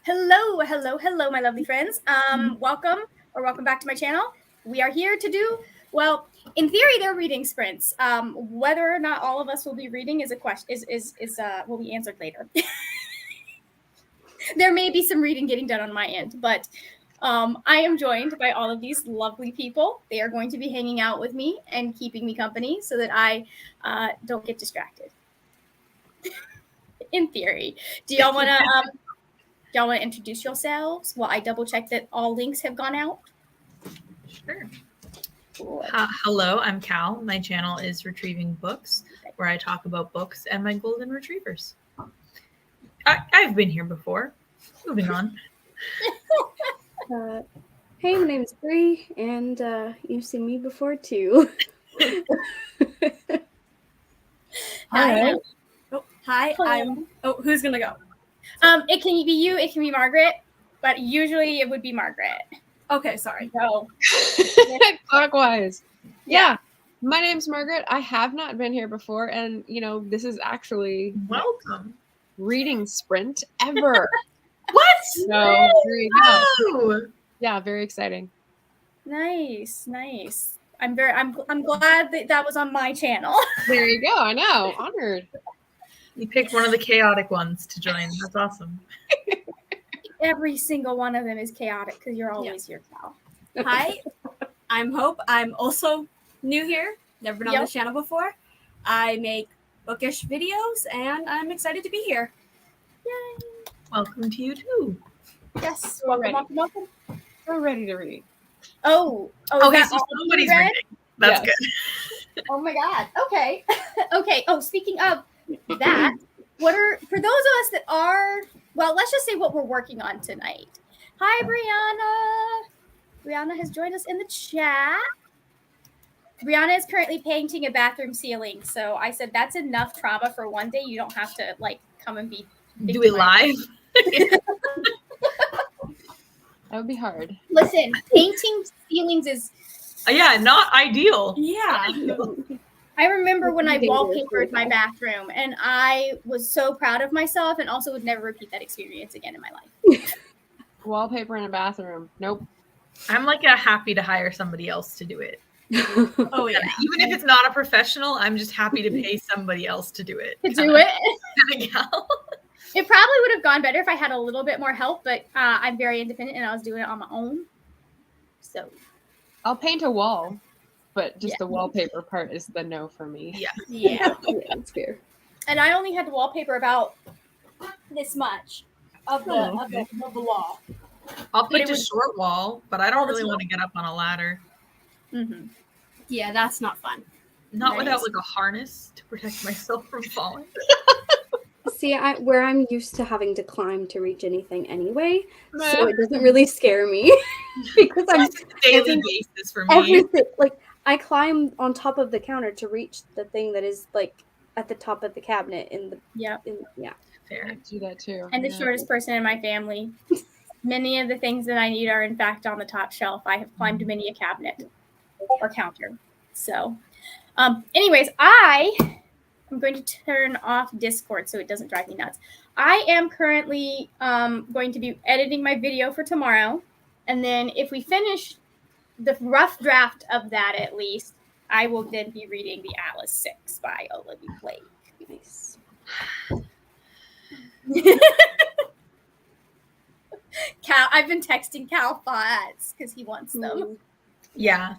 Hello, my lovely friends. Welcome back to my channel. We are here to do, well, in theory, they're reading sprints. Whether or not all of us will be reading is a question, will be answered later. There may be some reading getting done on my end, but I am joined by all of these lovely people. They are going to be hanging out with me and keeping me company so that I don't get distracted. In theory, do y'all want to introduce yourselves while I double check that all links have gone out? Sure. Hello, I'm Cal. My channel is Retrieving Books, where I talk about books and my golden retrievers. I've been here before. Moving on. Hey, my name is Bree, and you've seen me before too. Hi. Hi. Who's gonna go? It can be you. It can be Margaret, but usually it would be Margaret. Okay, sorry. So clockwise. Yeah. My name's Margaret. I have not been here before, and this is actually welcome reading sprint ever. What? So there you go. Oh. Yeah, very exciting. Nice. I'm glad that was on my channel. There you go. I know. Honored. You picked one of the chaotic ones to join. That's awesome. Every single one of them is chaotic because you're always here, Cal. Hi, I'm Hope. I'm also new here. Never been on this channel before. I make bookish videos, and I'm excited to be here. Yay! Welcome to you too. Yes, welcome. We're ready to read. Oh, so somebody's reading. That's good. Oh my God. Okay. Okay. Oh, speaking of that, for those of us that are, well, let's just say what we're working on tonight. Hi, Brianna. Brianna has joined us in the chat. Brianna is currently painting a bathroom ceiling. So I said that's enough trauma for one day. You don't have to come and do it live. That would be hard. Listen, painting ceilings is not ideal. Yeah. I remember when I wallpapered my bathroom, and I was so proud of myself, and also would never repeat that experience again in my life. Wallpaper in a bathroom. Nope. I'm happy to hire somebody else to do it. Oh yeah. Even if it's not a professional, I'm just happy to pay somebody else to do it. It probably would have gone better if I had a little bit more help, but I'm very independent and I was doing it on my own. So I'll paint a wall, but just the wallpaper part is the no for me. Yeah, that's fair. And I only had to wallpaper about this much of the wall. I'll paint a short wall, but I don't really want to get up on a ladder. Mm-hmm. Yeah, that's not fun. Not without a harness to protect myself from falling. See, where I'm used to having to climb to reach anything anyway, so it doesn't really scare me because I'm daily basis for me. Everything, I climb on top of the counter to reach the thing that is at the top of the cabinet in the Fair. I do that too. And the shortest person in my family. Many of the things that I need are in fact on the top shelf. I have climbed many a cabinet or counter. So, anyways, I'm going to turn off Discord so it doesn't drive me nuts. I am currently going to be editing my video for tomorrow. And then if we finish the rough draft of that, at least, I will then be reading The Atlas 6 by Olivia Blake. Nice. Cal, I've been texting Cal thoughts because he wants them. Yeah.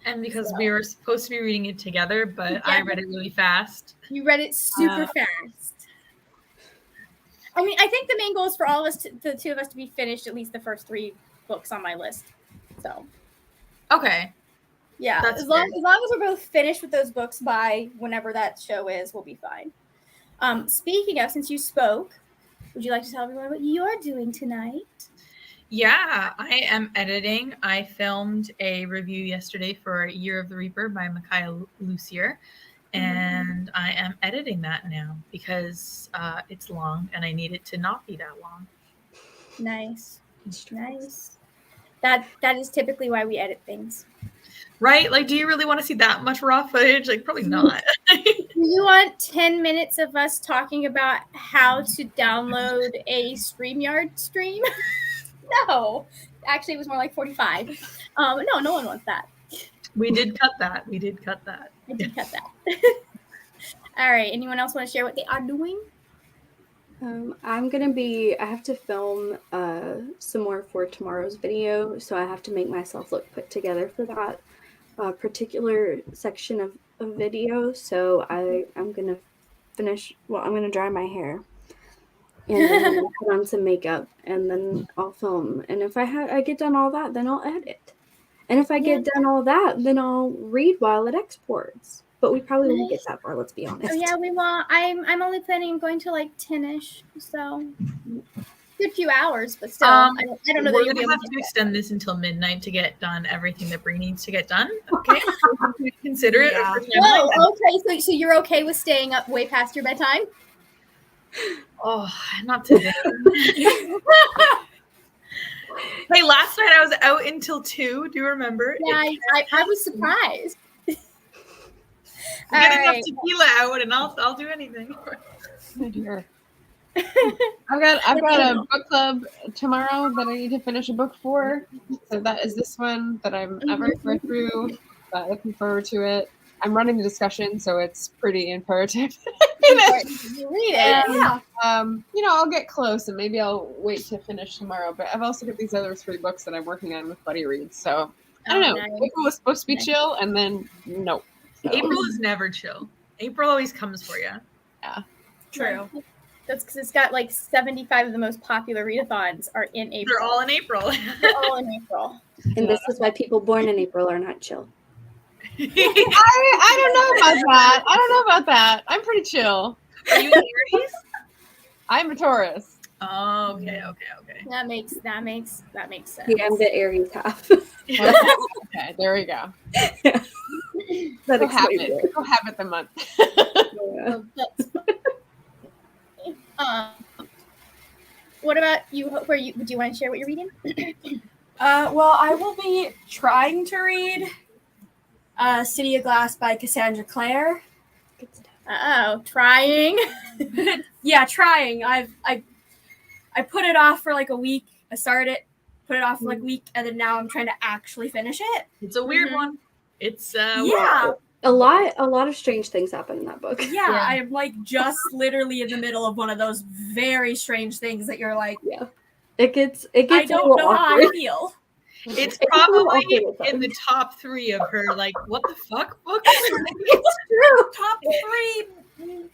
And because we were supposed to be reading it together, but I read it really fast. You read it super fast. I mean, I think the main goal is for all of us, the two of us, to be finished at least the first 3 books on my list. So. Okay. Yeah. As long as we're both finished with those books by whenever that show is, we'll be fine. Speaking of, since you spoke, would you like to tell everyone what you're doing tonight? Yeah, I am editing. I filmed a review yesterday for Year of the Reaper by Micaiah Lucier, and I am editing that now because it's long and I need it to not be that long. Nice. That is typically why we edit things. Right? Do you really want to see that much raw footage? Probably not. you want 10 minutes of us talking about how to download a StreamYard stream? No. Actually, it was more like 45. No, no one wants that. We did cut that. We did cut that. I did cut that. All right. Anyone else want to share what they are doing? I have to film some more for tomorrow's video, so I have to make myself look put together for that particular section of video. So I'm gonna I'm gonna dry my hair, and then I'm gonna put on some makeup, and then I'll film. And if I get done all that, then I'll edit. And if I get done all that, then I'll read while it exports. But we probably won't get that far, let's be honest. Oh yeah, we won't. I'm only planning on going to like 10ish, so good few hours, but still, I don't know that We're you'll be gonna able have to to do that. extend this until midnight to get done everything that Brie needs to get done. Okay, consider it. Yeah. a first Whoa, timeline. okay, so you're okay with staying up way past your bedtime? Oh, not today. Hey, last night I was out until 2. Do you remember? Yeah, I was surprised. Get enough Alright. tequila out, and I'll do anything. Oh dear. I've got a book club tomorrow that I need to finish a book for. So that is this one that I'm very far through. But looking forward to it. I'm running the discussion, so it's pretty imperative. You read it. Yeah. I'll get close and maybe I'll wait to finish tomorrow. But I've also got these other 3 books that I'm working on with Buddy Reads. So I don't know. Nice. April was supposed to be Nice. chill, and then no. So, April is never chill. April always comes for you. True. That's because it's got like 75 of the most popular readathons are in April. They're all in April. They're all in April. And this is why people born in April are not chill. I don't know about that. I don't know about that. I'm pretty chill. Are you an Aries? I'm a Taurus. Oh, okay. That makes sense. Yeah, I'm the Aries half. Okay, there we go. That explains it. Cohabit the month. Yeah. What about you? Do you want to share what you're reading? Well, I will be trying to read City of Glass by Cassandra Clare. Trying. Yeah, trying. I put it off for like a week. I started it, put it off for like a week, and then now I'm trying to actually finish it. It's a weird Mhm. one. It's Yeah. A lot of strange things happen in that book. Yeah, I'm like just literally in the middle of one of those very strange things that you're like, It gets I a don't little know how I awkward. feel. it's It's a little probably awkward with in them. the top 3 of her like what the fuck books. It's true. Top 3.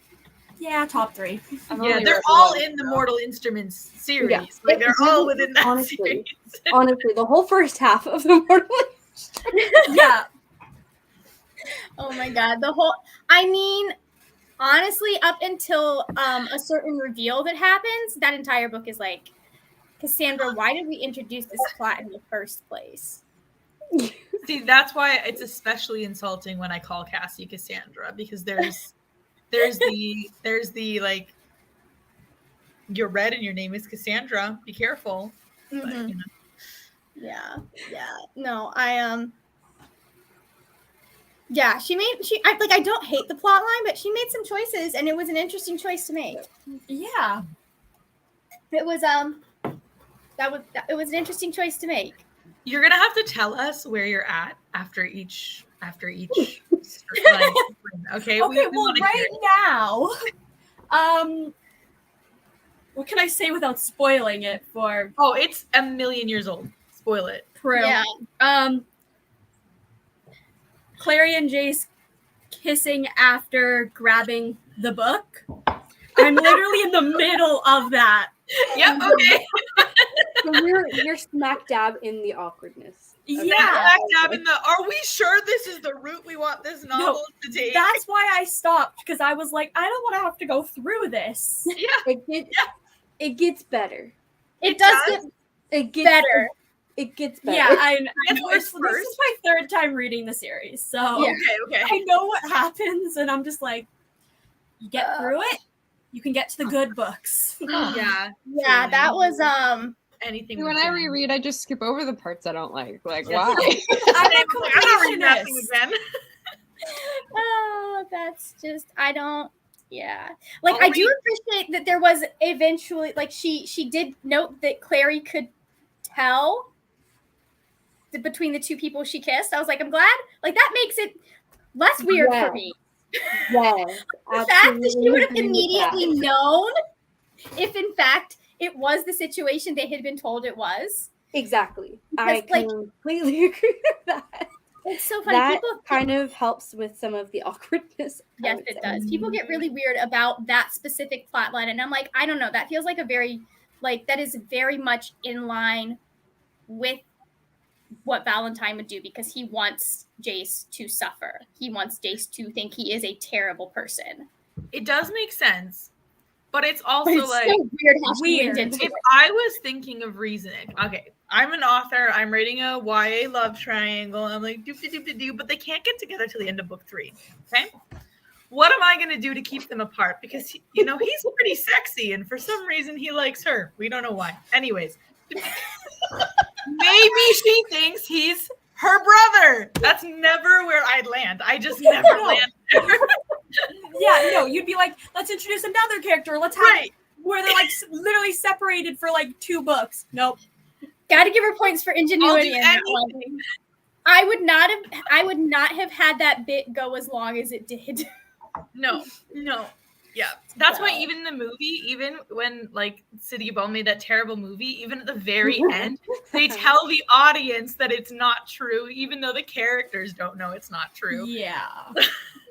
Yeah, top 3. Yeah, they're all in the Mortal Instruments series. Yeah. Like they're all within that Honestly. series. Honestly, the whole first half of the Mortal Yeah. Oh my god, honestly, up until a certain reveal that happens, that entire book is like, Cassandra, why did we introduce this plot in the first place? See, that's why it's especially insulting when I call Cassie Cassandra, because there's the like, you're red and your name is Cassandra. Be careful. But, Mhm. you know. Yeah. No, yeah, I don't hate the plot line, but she made some choices, and it was an interesting choice to make. Yeah. It was it was an interesting choice to make. You're gonna have to tell us where you're at after each like, okay. Okay, we well, wanna hear right it. now, what can I say without spoiling it for Oh, it's a million years old. Spoil it. Prue? Yeah. Clary and Jace kissing after grabbing the book. I'm literally in the middle of that. Yep. Okay. So you're smack dab in the awkwardness. Yeah. Smack dab in the. Are we sure this is the route we want this novel to take? That's why I stopped, because I was like, I don't want to have to go through this. Yeah. It gets better. It does does. get It gets better. It gets better. Yeah, I It's know. worse This first. is my 3rd time reading the series, so Yeah. Okay. I know what happens, and I'm just like, you get through it, you can get to the good books. Yeah. Yeah, that was Anything. When with I Jen. reread, I just skip over the parts I don't like. Like, Yes. why? I'm a I'm not reading that thing completionist. again. Oh, that's just I don't. Yeah, like I'll I do appreciate that there was eventually like she did note that Clary could tell between the two people she kissed. I was like, I'm glad. Like that makes it less weird Yeah. for me. Yes, The fact that she would have agree with that. immediately known if in fact it was the situation they had been told it was. Exactly. I Because, like- completely agree with that. It's so funny. That People kind of helps with some of the awkwardness. I Yes, would it say. does. People get really weird about that specific plot line, and I'm like, I don't know. That feels like a very, like, that is very much in line with what Valentine would do because he wants Jace to suffer. He wants Jace to think he is a terrible person. It does make sense, but it's also But it's like so weird how she weird. went into if it. I was thinking of reasoning, okay, I'm an author, I'm writing a YA love triangle, I'm like do, but they can't get together till the end of book 3. Okay, what am I gonna do to keep them apart? Because he's pretty sexy, and for some reason he likes her. We don't know why. Anyways, maybe she thinks he's her brother. That's never where I'd land. I just never No. land there. Yeah, no, you'd be like, let's introduce another character. Let's have Right. where they're like literally separated for like 2 books. Nope. Got to give her points for ingenuity. I'll do in that one. I would not have had that bit go as long as it did. No. Yeah. That's why So. even the movie, even when like City of Bone made that terrible movie, even at the very end, they tell the audience that it's not true, even though the characters don't know it's not true. Yeah.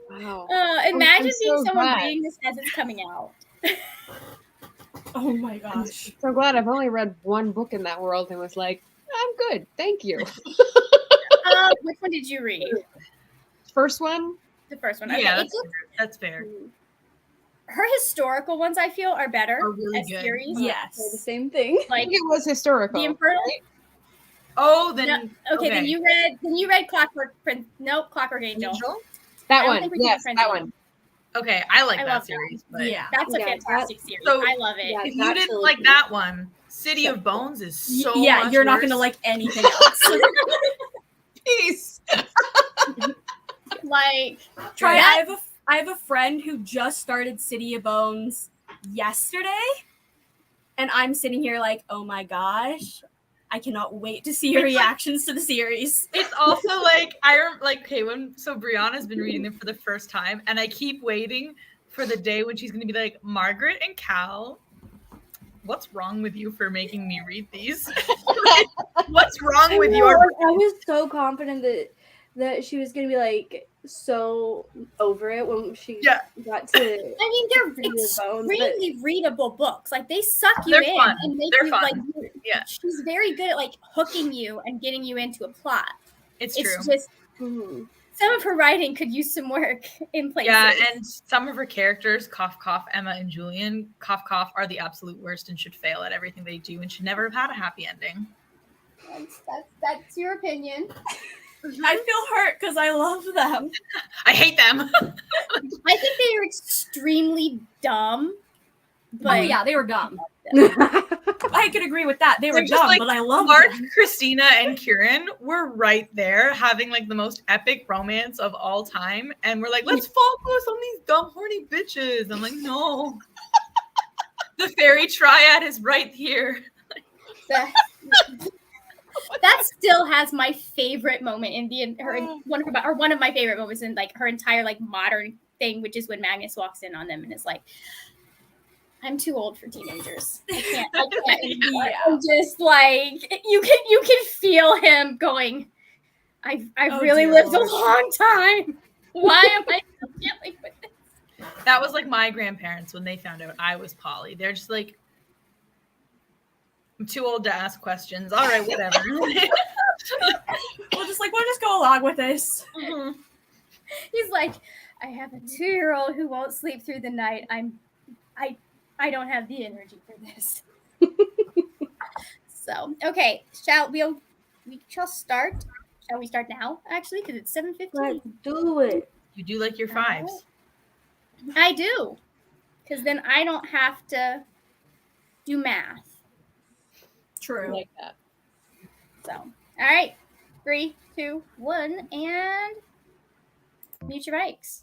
Wow. Imagine I'm being so someone glad. reading this as it's coming out. Oh my I'm gosh. so glad I've only read one book in that world and was like, I'm good, thank you. Which one did you read? First one, The first one. Okay. Yeah, It's just, that's fair. her historical ones, I feel, are better Are really as good. series. Say the Yes. same thing. I Like think it was historical. the Infernal. Oh, then Okay, then you read Clockwork Prince. Nope, Clockwork Angel. Angel? I That don't one, think we can yes, do that Prince one. Okay, I like I that love that. series. But Yeah. That's a Yeah, fantastic series. so- I love it. Yeah. if that you didn't trilogy. like that one, City of Bones is so Yeah, much you're not worse. gonna like anything else. Peace. Like Try. that- I have a friend who just started City of Bones yesterday, and I'm sitting here like, oh my gosh, I cannot wait to see your It's like- reactions to the series. It's also so Brianna's been reading them for the first time, and I keep waiting for the day when she's gonna be like, Margaret and Cal, what's wrong with you for making me read these? What's wrong with I your was so confident that she was gonna be like so over it when she Yeah. got to. I mean, they're City of Bones, but- extremely readable books. Like they suck you They're in fun. and make They're you fun. like. Yeah. She's very good at like hooking you and getting you into a plot. It's It's true. just Mhm. some of her writing could use some work in places. Yeah, and some of her characters, cough cough, Emma and Julian, cough cough, are the absolute worst and should fail at everything they do and should never have had a happy ending. That's your opinion. I feel hurt because I love them. I hate them. I think they are extremely dumb. But Oh yeah, they were dumb. I could agree with that. They were They're just dumb, like but I love Mark, them. Christina, and Kieran were right there having like the most epic romance of all time. And we're like, let's focus on these dumb, horny bitches. I'm like, no. The fairy triad is right here. that, that still has my favorite moment in one of my favorite moments in like her entire like modern thing, which is when Magnus walks in on them and is like, I'm too old for teenagers. I can't anymore." Yeah. And just like you can feel him going, I've Oh, really dear lived Lord. a long time. Why am I still dealing with this? That was like my grandparents when they found out I was poly. They're just like, I'm too old to ask questions. All right, whatever. We'll just go along with this. He's like, I have a 2-year-old who won't sleep through the night. I don't have the energy for this. So, okay, we shall start. Shall we start now? Actually, because it's 7:15. Let's do it. You do like your fives. I do, because then I don't have to do math. I True. like that. So, all right, 3, 2, 1, and Mute your mics.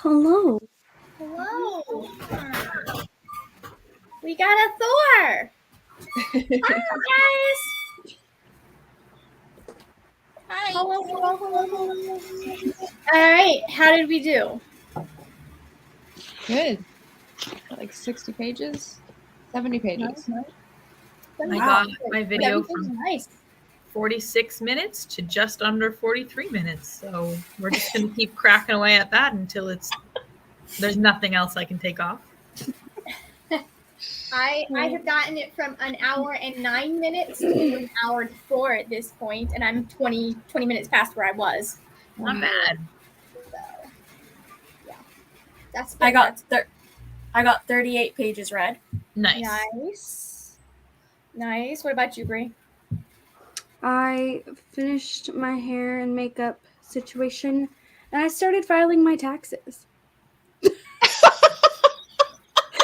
Hello. Hello. We got a Thor. Hi, guys. Hi. Hello. All right. How did we do? Good. Like 60 pages? 70 pages. I got my video Everything's from nice. 46 minutes to just under 43 minutes. So we're just going to keep cracking away at that until there's nothing else I can take off. I have gotten it from an hour and 9 minutes to an hour and 4 at this point, and I'm 20 minutes past where I was. Not bad. So, yeah, that's I got 38 pages read. Nice. Nice. What about you, Brie? I finished my hair and makeup situation, and I started filing my taxes.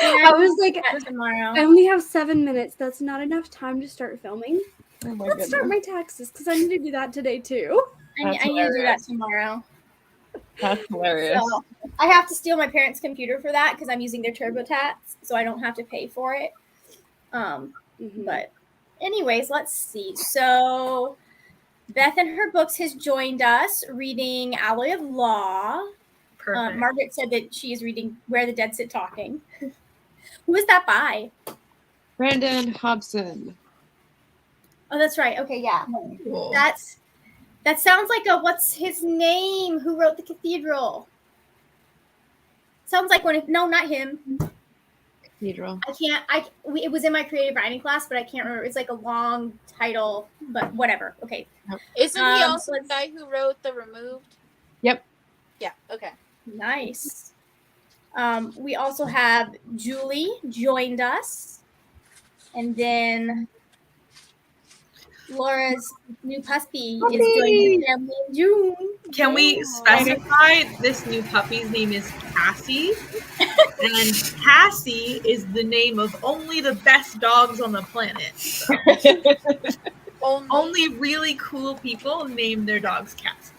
I was like, tomorrow. I only have 7 minutes. That's not enough time to start filming. Oh my Let's start goodness. my taxes because I need to do that today too. I need to do that hilarious. tomorrow. That's hilarious. So I have to steal my parents' computer for that because I'm using their TurboTax, so I don't have to pay for it. But anyways, let's see. So Beth and her books has joined us reading Alloy of Law. Perfect. Margaret said that she is reading Where the Dead Sit Talking. Who is that by? Brandon Hobson. Oh, that's right. Okay, yeah. Cool. That sounds like a what's his name? Who wrote The Cathedral? Sounds like one. No, not him. Cathedral. It was in my creative writing class, but I can't remember. It's like a long title, but whatever. Okay. Isn't he also the let's- guy who wrote The Removed? Yep. Yeah, okay. Nice. We also have Julie joined us, and then Laura's new puppy is joining the family in June. Can we specify this new puppy's name is Cassie? And Cassie is the name of only the best dogs on the planet. Only really cool people name their dogs Cassie.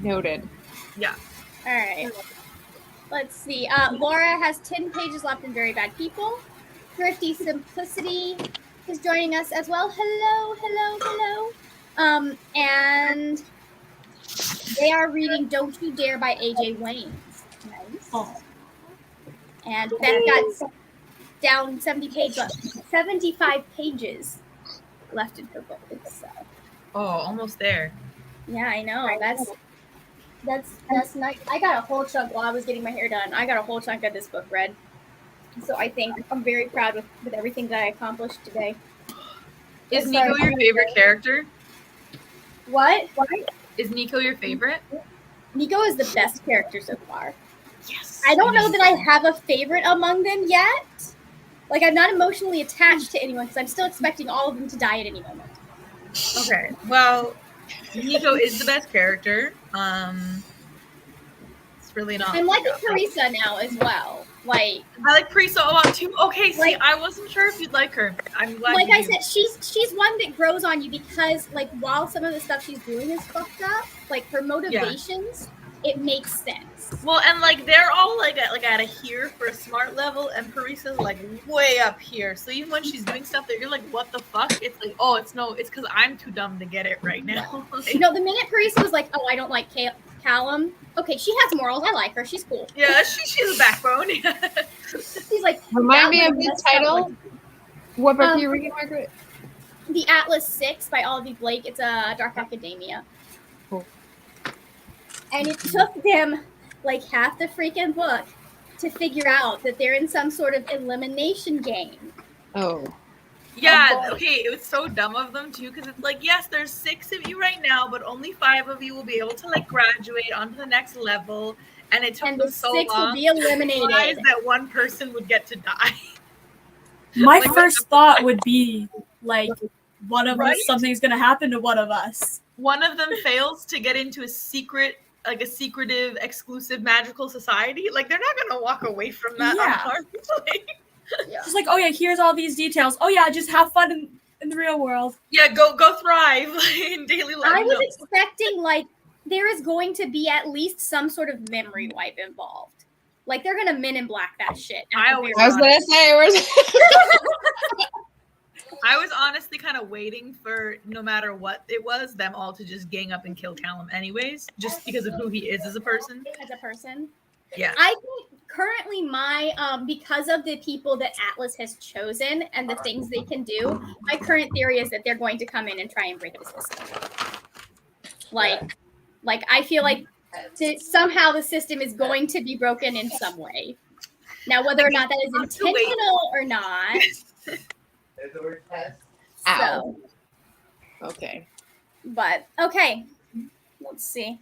Noted. Yeah. All right. Let's see. Laura has 10 pages left in Very Bad People. Thrifty Simplicity is joining us as well. Hello. And they are reading Don't You Dare by A.J. Wayne. Nice. Oh. And Beth got down 75 pages left in her book. So. Oh, almost there. Yeah, I know. That's nice. I got a whole chunk while I was getting my hair done. I got a whole chunk of this book read. So I think I'm very proud with everything that I accomplished today. Is Nico your favorite character? What? Is Nico your favorite? Nico is the best character so far. Yes. I don't know that I have a favorite among them yet. Like, I'm not emotionally attached to anyone because I'm still expecting all of them to die at any moment. Okay. Well, Nico is the best character. It's really not. I'm liking Teresa now as well. Like, I like Parisa a lot too. Okay, see, Like- I wasn't sure if you'd like her. I'm glad. like you I do. said, she's one that grows on you because, like, while some of the stuff she's doing is fucked up, like her motivations, it makes sense. Well, and like they're all like at a here for a smart level, and Parisa's like way up here. So even when she's doing stuff that you're like, what the fuck? It's like, oh, it's because I'm too dumb to get it right now. Like, You know, the minute Parisa was like, "Oh, I don't like Callum," okay, she has morals. I like her. She's cool. yeah, she's a backbone. She's like, Remind me that of was the messed up, title. like, What book are you reading, Margaret? The Atlas 6 by Olivia Blake. It's a Dark Academia. Cool. And it took them like half the freaking book to figure out that they're in some sort of elimination game. Oh. Yeah, okay, it was so dumb of them too, because it's like, yes, there's 6 of you right now, but only 5 of you will be able to like graduate onto the next level, and it took And them the so 6 will long be to realize eliminated. that one person would get to die. My Like, first thought would be like one of Right? us, something's gonna happen to one of us. One of them fails to get into a secretive, exclusive magical society. Like, they're not gonna walk away from that Yeah. unharmed. Like, Just like, oh yeah, here's all these details. Oh yeah, just have fun in the real world. yeah, go thrive in daily life. I was No. expecting like there is going to be at least some sort of memory wipe involved. Like they're gonna Men in Black that shit. I always I was gonna say, I was honestly kind of waiting for, no matter what it was, them all to just gang up and kill Callum anyways, just because of who he is as a person. As a person. Yeah. I think currently my because of the people that Atlas has chosen and the things they can do, my current theory is that they're going to come in and try and break the system. Like I feel like somehow the system is going to be broken in some way. Now, whether or not that is intentional or not. Ow. So, Okay. but okay, let's see.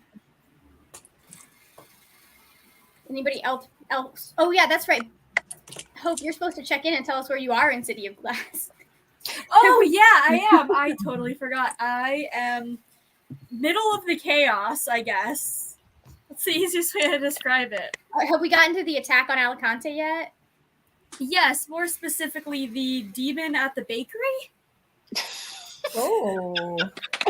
Anybody else? Oh yeah, that's right. Hope, you're supposed to check in and tell us where you are in City of Glass. Oh yeah, I am. I totally forgot. I am middle of the chaos, I guess. That's the easiest way to describe it. Have we gotten to the attack on Alicante yet? Yes, more specifically, the demon at the bakery. Oh,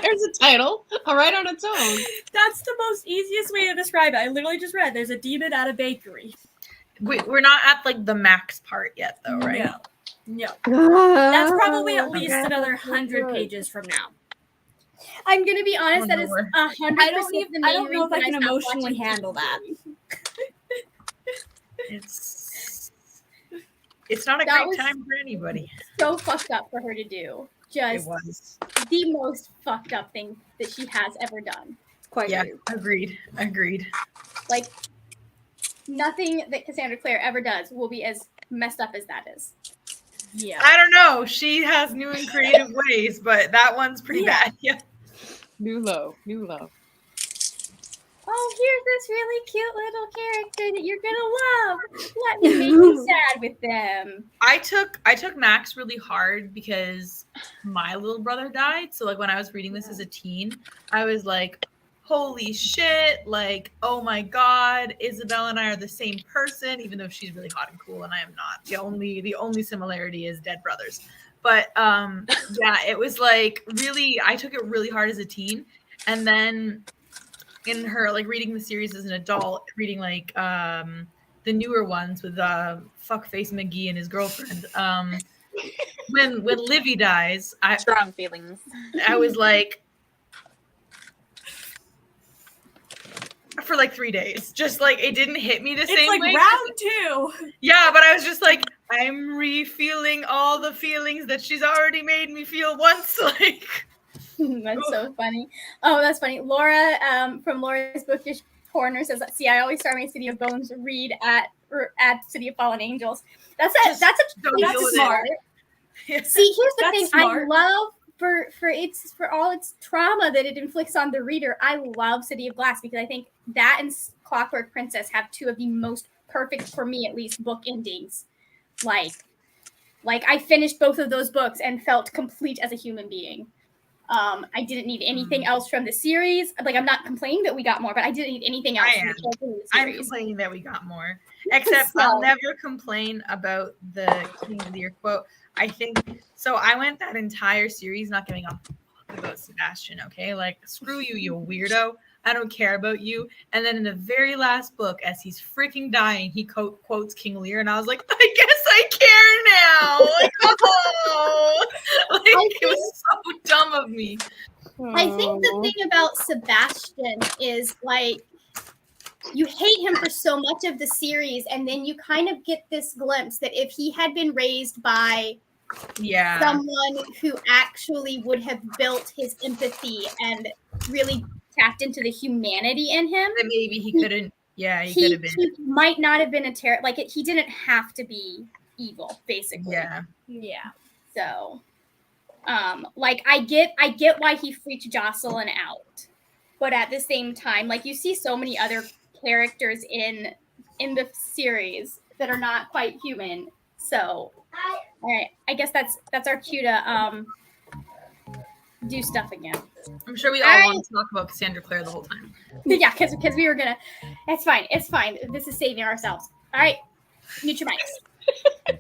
there's a title. All right on its own. That's the most easiest way to describe it. I literally just read there's a demon at a bakery. We're not at like the max part yet, though, right? No. That's probably at least Okay. another 100 pages from now. I'm gonna be honest. That is 100%. I don't know if I can emotionally handle that. It's not a That great was time for anybody. so fucked up for her to do. It Just was. the most fucked up thing that she has ever done. Quite Yeah, rude. agreed. Like nothing that Cassandra Clare ever does will be as messed up as that is. Yeah. I don't know. She has new and creative ways, but that one's pretty bad. Yeah. New low. Oh, here's this really cute little character that you're gonna love. Let me make you sad with them. I took Max really hard because my little brother died. So like when I was reading this as a teen, I was like, holy shit, like, oh my god, Isabel and I are the same person, even though she's really hot and cool and I am not. The only similarity is dead brothers. But yeah, it was like really, I took it really hard as a teen. And then in her like reading the series as an adult, reading like the newer ones with fuckface McGee and his girlfriend. When Livy dies, Strong feelings. I was like, for like 3 days, just like it didn't hit me the It's same like way. round 2. Yeah, but I was just like, I'm re-feeling all the feelings that she's already made me feel once. Like, That's so funny. Oh, that's funny. Laura from Laura's Bookish Corner says, "See, I always start my City of Bones read at City of Fallen Angels." That's don't deal with smart. it. See, here's the That's thing. smart. I love for all its trauma that it inflicts on the reader. I love City of Glass because I think that and Clockwork Princess have two of the most perfect, for me at least, book endings. Like I finished both of those books and felt complete as a human being. I didn't need anything else from the series. Like, I'm not complaining that we got more, but I didn't need anything else from the characters in the I'm series. complaining that we got more. Except So- I'll never complain about the King of the Year quote. I think so. I went that entire series not giving a fuck about Sebastian. Okay, like screw you, you weirdo. I don't care about you. And then in the very last book, as he's freaking dying, he quotes King Lear, and I was like, I guess I care now. Like, oh, like it was so dumb of me. I think the thing about Sebastian is like you hate him for so much of the series, and then you kind of get this glimpse that if he had been raised by Yeah. someone who actually would have built his empathy and really tapped into the humanity in him, That maybe he couldn't. Yeah, he could have been. he might not have been a terror. Like he didn't have to be evil, basically. Yeah. Yeah. So, like I get why he freaked Jocelyn out, but at the same time, like you see so many other characters in the series that are not quite human. So, all right, I guess that's our cue to do stuff again. I'm sure we all want to talk about Cassandra Clare the whole time. Yeah, because we were gonna. It's fine. It's fine. This is saving ourselves. All right, mute your mics.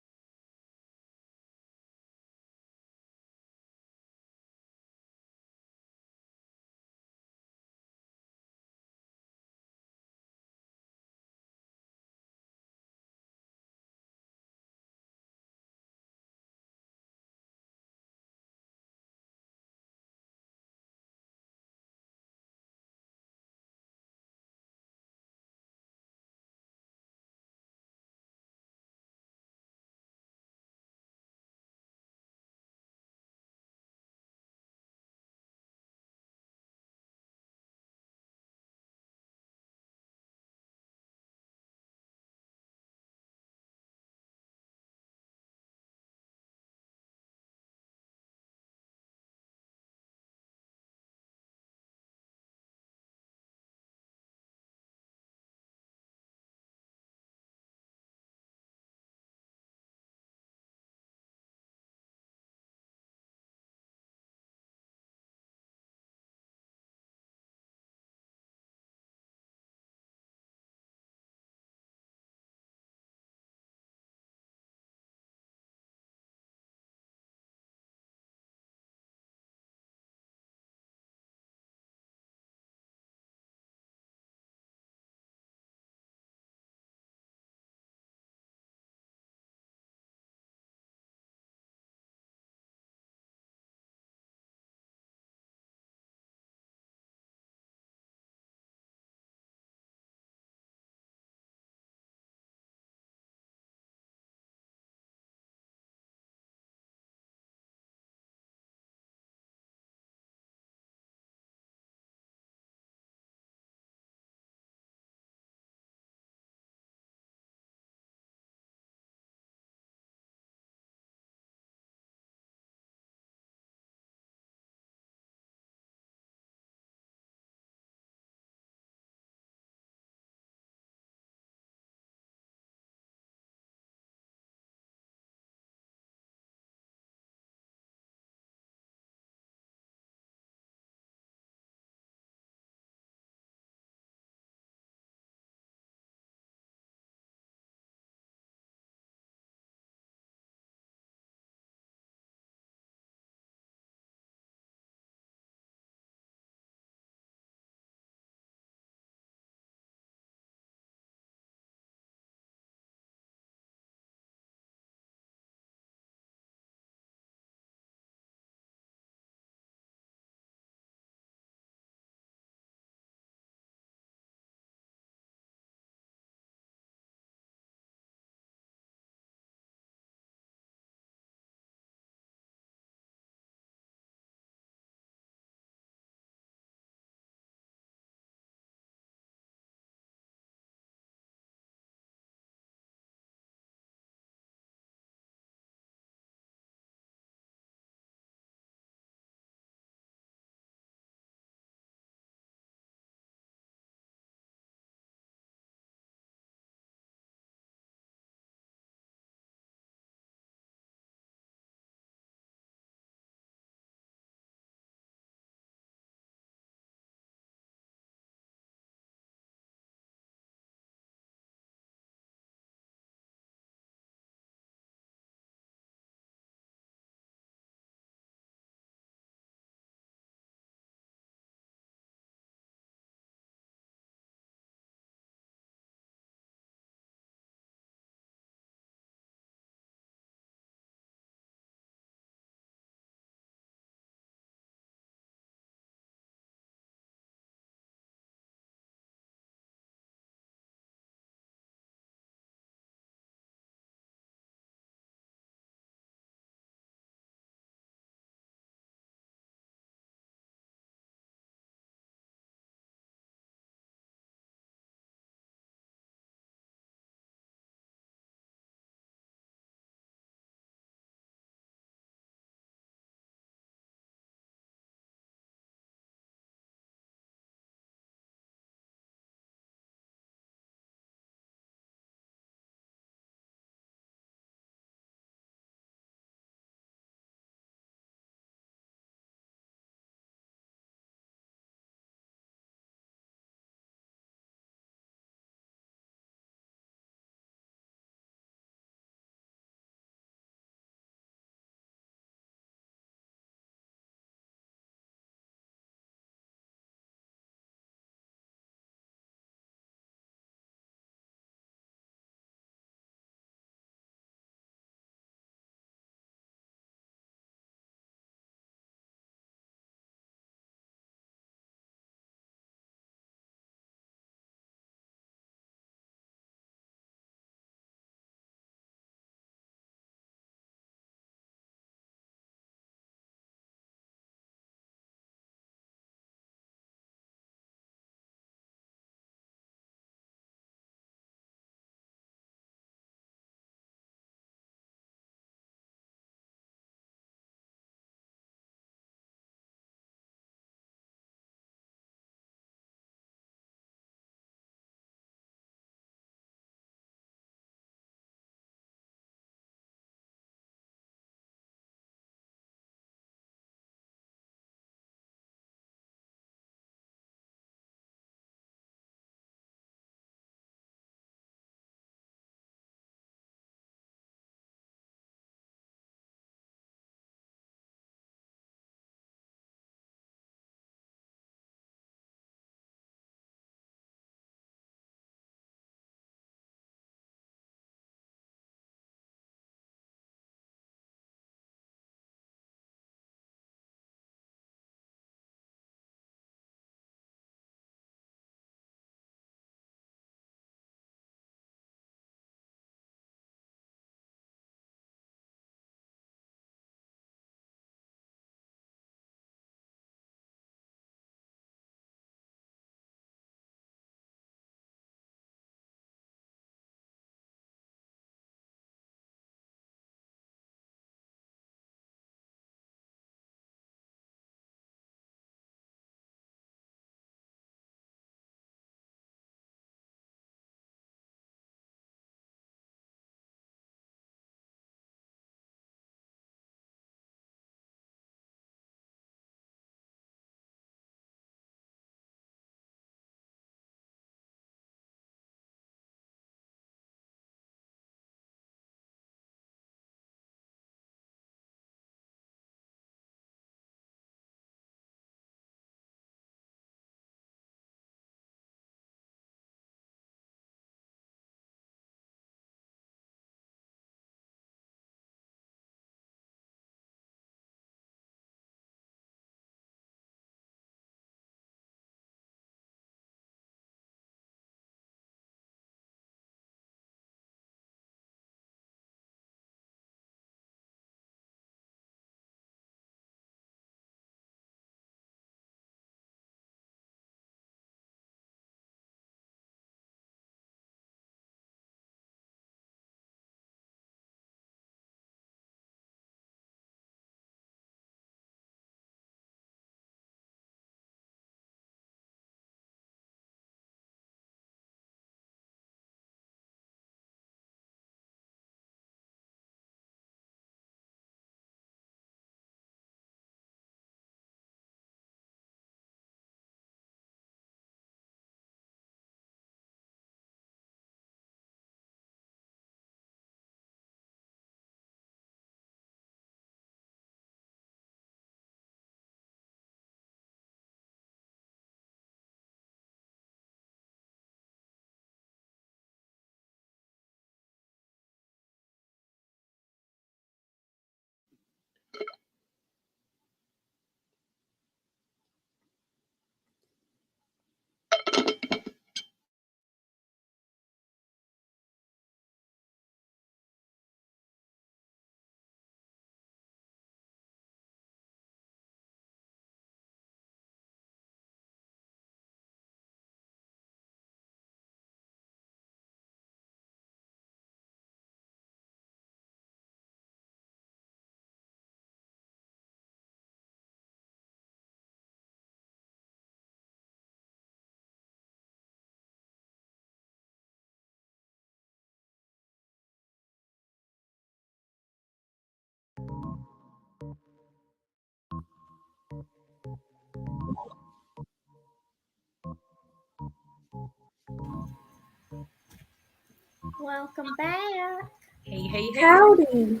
Welcome back. Hey, hey, hey. Howdy.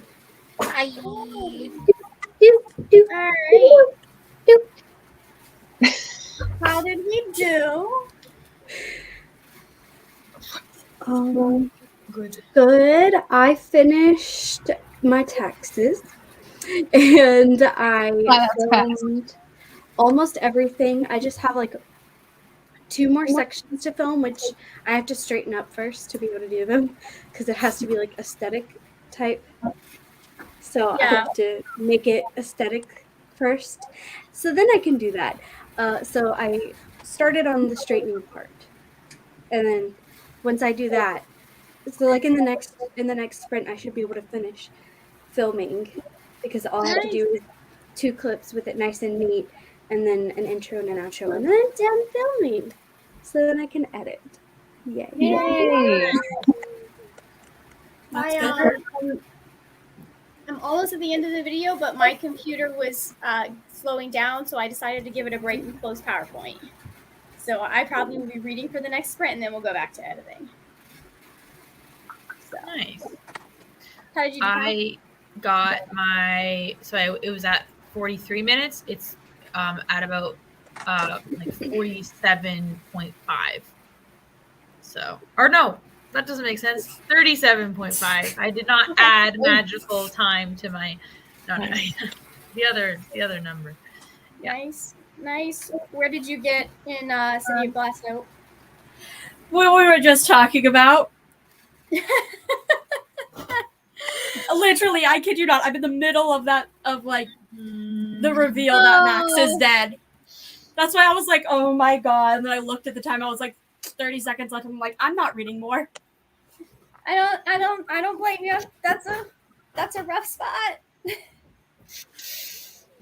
Hi. Do, do, All right. do. How did we do? Good. Good. I finished my taxes and I that's fast. filmed almost everything. I just have like 2 more sections to film, which I have to straighten up first to be able to do them because it has to be like aesthetic type. So I Yeah. have to make it aesthetic first. So then I can do that. So I started on the straightening part. And then once I do that, so like in the next sprint I should be able to finish filming because all I have to do is 2 clips with it nice and neat and then an intro and an outro and then I'm done filming. So then I can edit. Yay. Yay! That's I, good. I'm almost at the end of the video, but my computer was slowing down, so I decided to give it a break and close PowerPoint. So I probably will be reading for the next sprint, and then we'll go back to editing. So, Nice. how did you do? I got my it was at 43 minutes. It's at about like 47.5. So, or no, that doesn't make sense. 37.5. I did not add magical time to my the other number. Nice. Where did you get in City of Glass Note? What we were just talking about. Literally, I kid you not. I'm in the middle of that, of like the reveal that Max is dead. That's why I was like, oh my god. And then I looked at the time. I was like, 30 seconds left. I'm like, I'm not reading more. I don't blame you. That's a rough spot.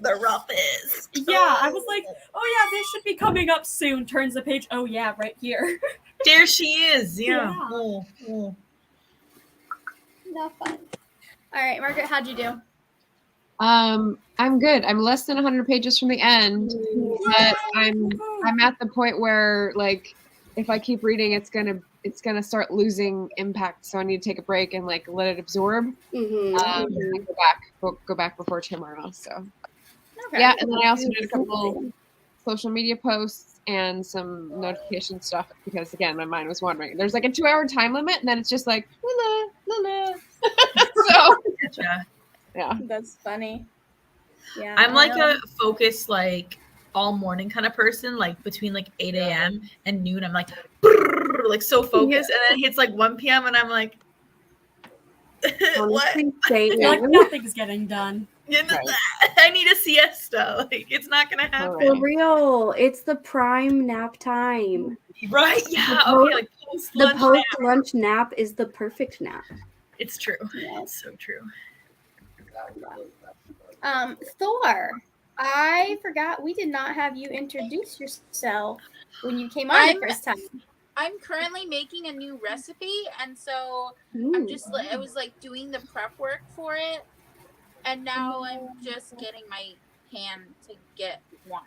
The roughest. Yeah, I was like, oh yeah, this should be coming up soon. Turns the page. Oh yeah, right here. There she is. Yeah. Yeah. Oh. No fun. All right, Margaret, how'd you do? I'm good. I'm less than 100 pages from the end, but I'm at the point where like if I keep reading, it's gonna start losing impact. So I need to take a break and like let it absorb. And go back before tomorrow. So Okay. yeah, and then I also did a couple social media posts and some notification stuff because again my mind was wandering. There's like a 2-hour time limit, and then it's just like la. So Gotcha. yeah. That's funny. Yeah. I'm like I know. a focused like all morning kind of person. Like between like 8 a.m. and noon, I'm like brrr, like so focused, and then it hits like 1 p.m. and I'm like, what? Honestly, same. Like nothing's getting done. I need a siesta. Like it's not gonna happen. For real, it's the prime nap time. Right? Yeah. The Okay. Like post The lunch. post-lunch nap is the perfect nap. It's true. It's so true. Thor, I forgot we did not have you introduce yourself when you came on the first time. I'm currently making a new recipe, and so I'm just I was like doing the prep work for it, and now I'm just getting my hand to get one.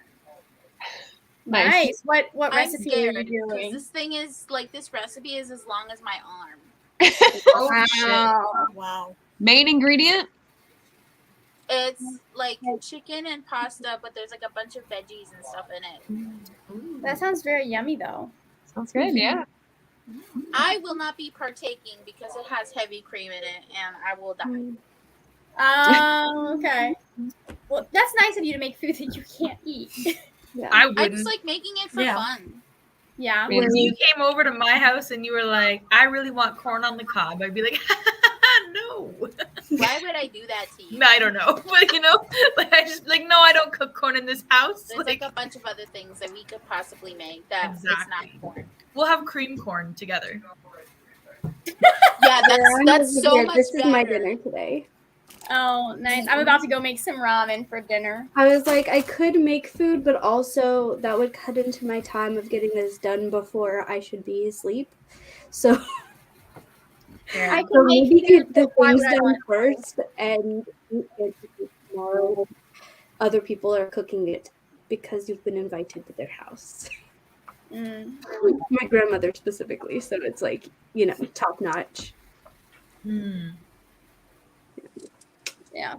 Nice. What I'm recipe scared are you because doing? this thing is like this recipe is as long as my arm. Oh shit. Wow. Main ingredient? It's like chicken and pasta, but there's like a bunch of veggies and stuff in it. That sounds very yummy, though. Sounds good, yeah. I will not be partaking because it has heavy cream in it, and I will die. Oh, okay. Well, that's nice of you to make food that you can't eat. Yeah. I I wouldn't. just like making it for Yeah. fun. Yeah. Yeah. If you came over to my house and you were like, I really want corn on the cob, I'd be like, no. Why would I do that to you? I don't know. But you know, like I just like, no, I don't cook corn in this house. There's like a bunch of other things that we could possibly make that it's Exactly. not corn. We'll have cream corn together. Yeah, that's so much This is my better. dinner today. Oh, nice. I'm about to go make some ramen for dinner. I was like, I could make food, but also that would cut into my time of getting this done before I should be asleep. So, I so can make maybe food, get the but why things would I done want- first and eat it tomorrow. Other people are cooking it because you've been invited to their house. Mm. My grandmother specifically, so it's like, top notch. Hmm. Yeah.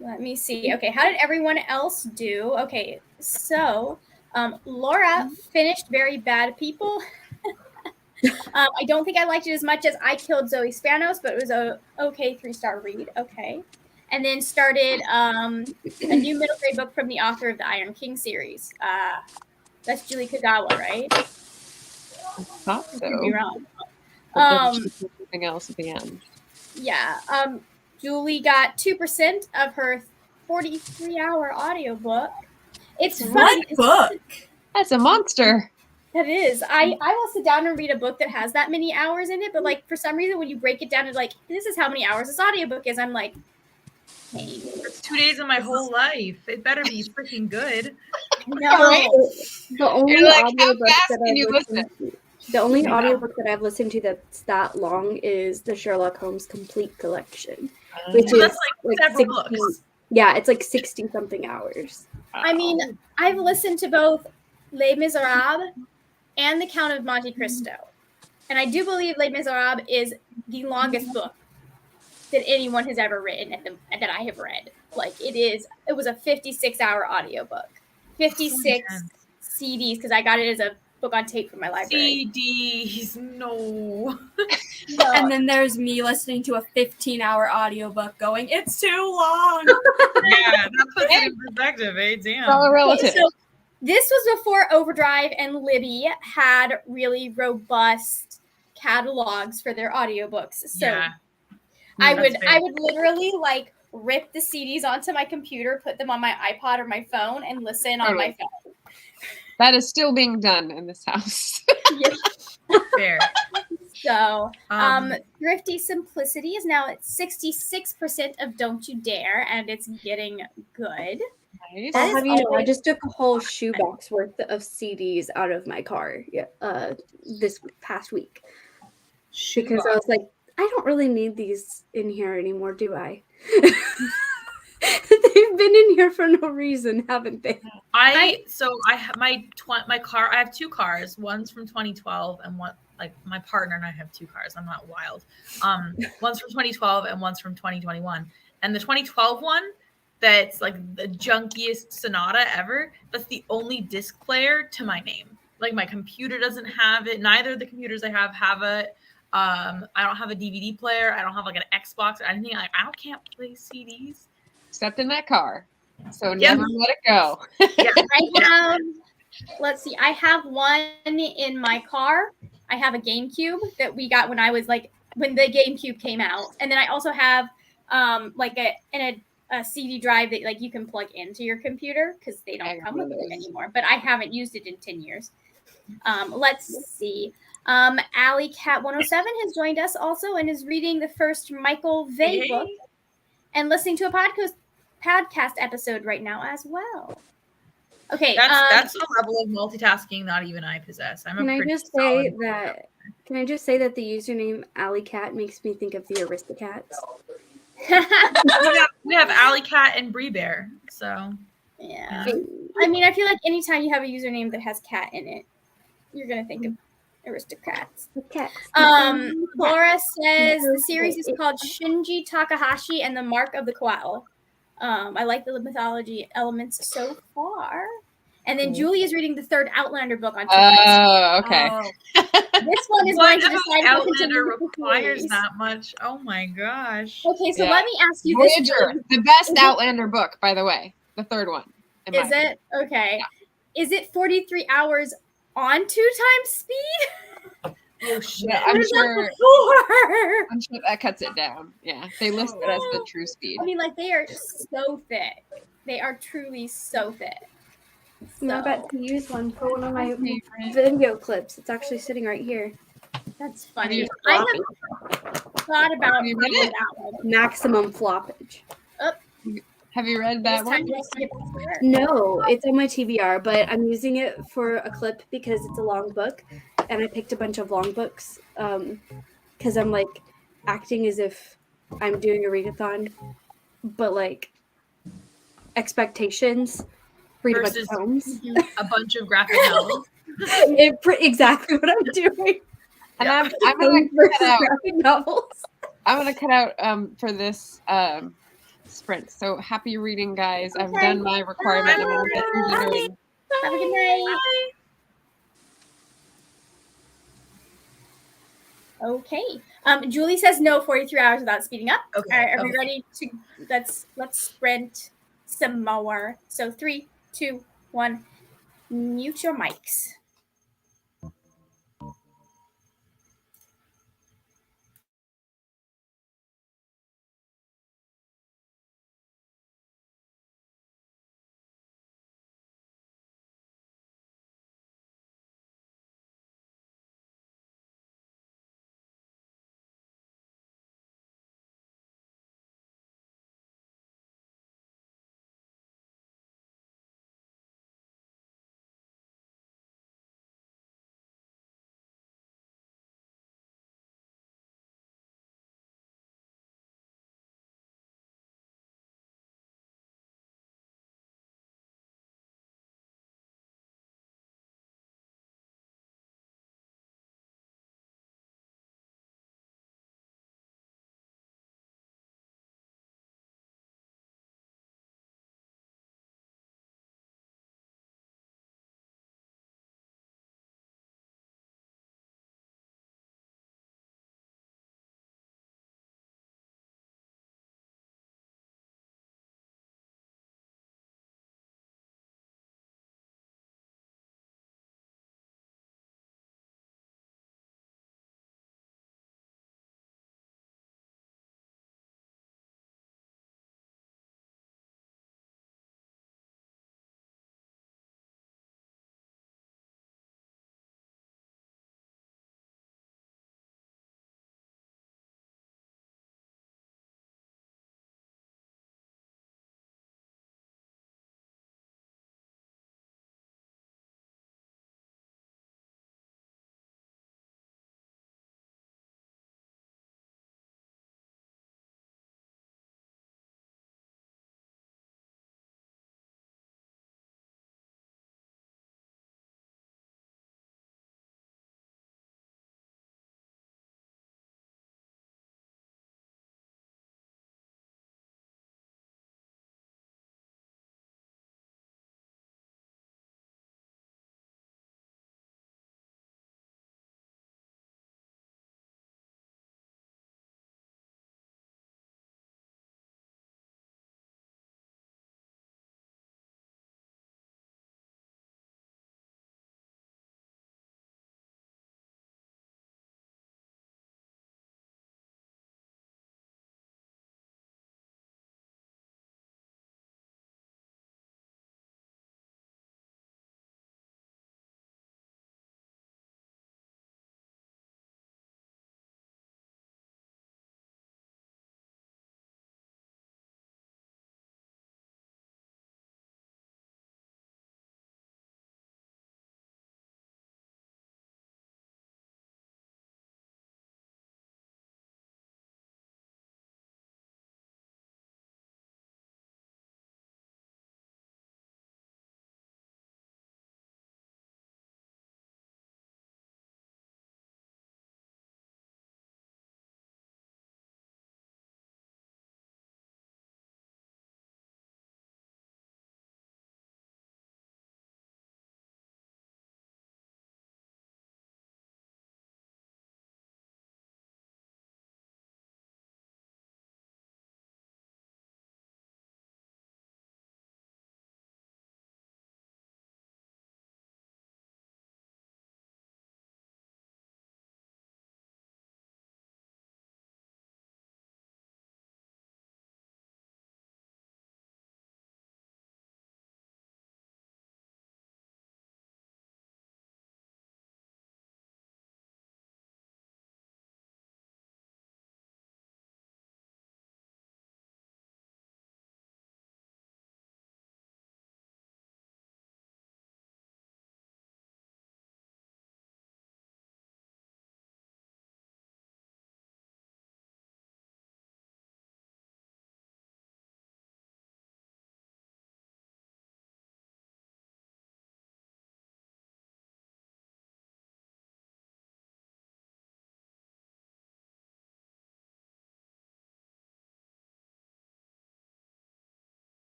Let me see. Okay, how did everyone else do? Okay, so Laura finished Very Bad People. I don't think I liked it as much as I Killed Zoe Spanos, but it was a okay 3-star read. Okay. And then started a new middle grade book from the author of the Iron King series. That's Julie Kagawa, right? Thought I could be so. wrong. But then she said something else at the end. Yeah. Julie got 2% of her 43-hour audiobook. It's funny. What book? That's a monster. That is. I will sit down and read a book that has that many hours in it, but like for some reason when you break it down to like this is how many hours this audiobook is, I'm like, hey. It's 2 days of my whole life. It better be freaking good. No. Right? The only You're like, how audiobook fast that can I've you listened to, the only Yeah. audiobook that I've listened to that's that long is the Sherlock Holmes Complete Collection, which So is that's like several 60 books. Yeah, it's like 60 something hours. I mean, I've listened to both Les Miserables and The Count of Monte Cristo. And I do believe Les Miserables is the longest book that anyone has ever written that I have read. Like it was a 56-hour audiobook. 56 CDs because I got it as a book on tape from my library. CDs, no. No. And then there's me listening to a 15-hour audiobook going, it's too long. Yeah, that puts it in perspective, eh? Damn. All relative. So this was before Overdrive and Libby had really robust catalogs for their audiobooks. So Yeah. I That's fair. would literally like rip the CDs onto my computer, put them on my iPod or my phone, and listen on my phone. That is still being done in this house. Fair. So Thrifty Simplicity is now at 66% of Don't You Dare, and it's getting good. Nice. I'll is have you know, I always- just took a whole shoebox worth of CDs out of my car this past week because I was like, I don't really need these in here anymore, do I? They've been in here for no reason, haven't they? I have my car. I have two cars. One's from 2012, and one like my partner and I have two cars. I'm not wild. One's from 2012 and one's from 2021. And the 2012 one, that's like the junkiest Sonata ever. That's the only disc player to my name. Like my computer doesn't have it. Neither of the computers I have it. I don't have a DVD player. I don't have like an Xbox or anything. Like I can't play CDs. Except in that car. So Yep. never let it go. I have, let's see, I have one in my car. I have a GameCube that we got when the GameCube came out. And then I also have like a CD drive that like you can plug into your computer because they don't come with them anymore. But I haven't used it in 10 years. Let's see. Alley Cat 107 has joined us also and is reading the first Michael Vey book and listening to a podcast episode right now as well. Okay, That's a level of multitasking not even I possess. Can I just say that the username Alley Cat makes me think of the Aristocats? we have Alley Cat and Brie Bear. So yeah. I mean, I feel like anytime you have a username that has cat in it, you're gonna think of Aristocrats. Laura says the series is called Shinji Takahashi and the Mark of the Coatl. I like the mythology elements so far. And then Julie is reading the third Outlander book on Netflix. Oh, okay. This one is going to decide Outlander requires that much. Oh my gosh. Okay, so let me ask you Voyager, this. the best Outlander book, by the way. The third one. Is it? Okay. Yeah. Is it 43 hours on 2 times speed? Oh shit. Yeah, I'm sure that cuts it down. Yeah. They list it as the true speed. I mean, like they are so thick. They are truly so thick. I'm about to use one for one of my video clips. It's actually sitting right here. That's funny. I have thought about reading that one. Maximum floppage. Have you read that one? No, it's on my TBR, but I'm using it for a clip because it's a long book, and I picked a bunch of long books because I'm like acting as if I'm doing a readathon, but like expectations. Read Versus a bunch of poems. A bunch of graphic novels. Exactly what I'm doing. And I'm gonna cut out. Graphic novels. I'm gonna cut out for this sprint. So happy reading, guys. I've Okay. done my requirement. I'm gonna get some dinner. Bye. Have a good night. Bye. Okay. Julie says no 43 hours without speeding up. Okay, All right, are we okay. ready to let's sprint some more. So 3, 2, 1. Mute your mics.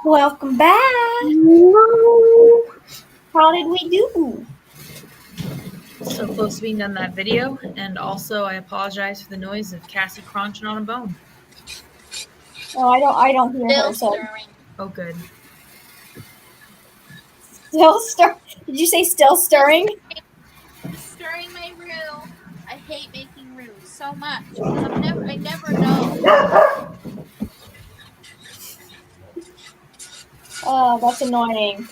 Welcome back. How did we do? So close to being done that video, and also I apologize for the noise of Cassie crunching on a bone. Oh, I don't hear Still her. So stirring. Oh, good. still stir. Did you say still stirring? Stirring my roux. I hate making roux so much. I never know. Oh, that's annoying.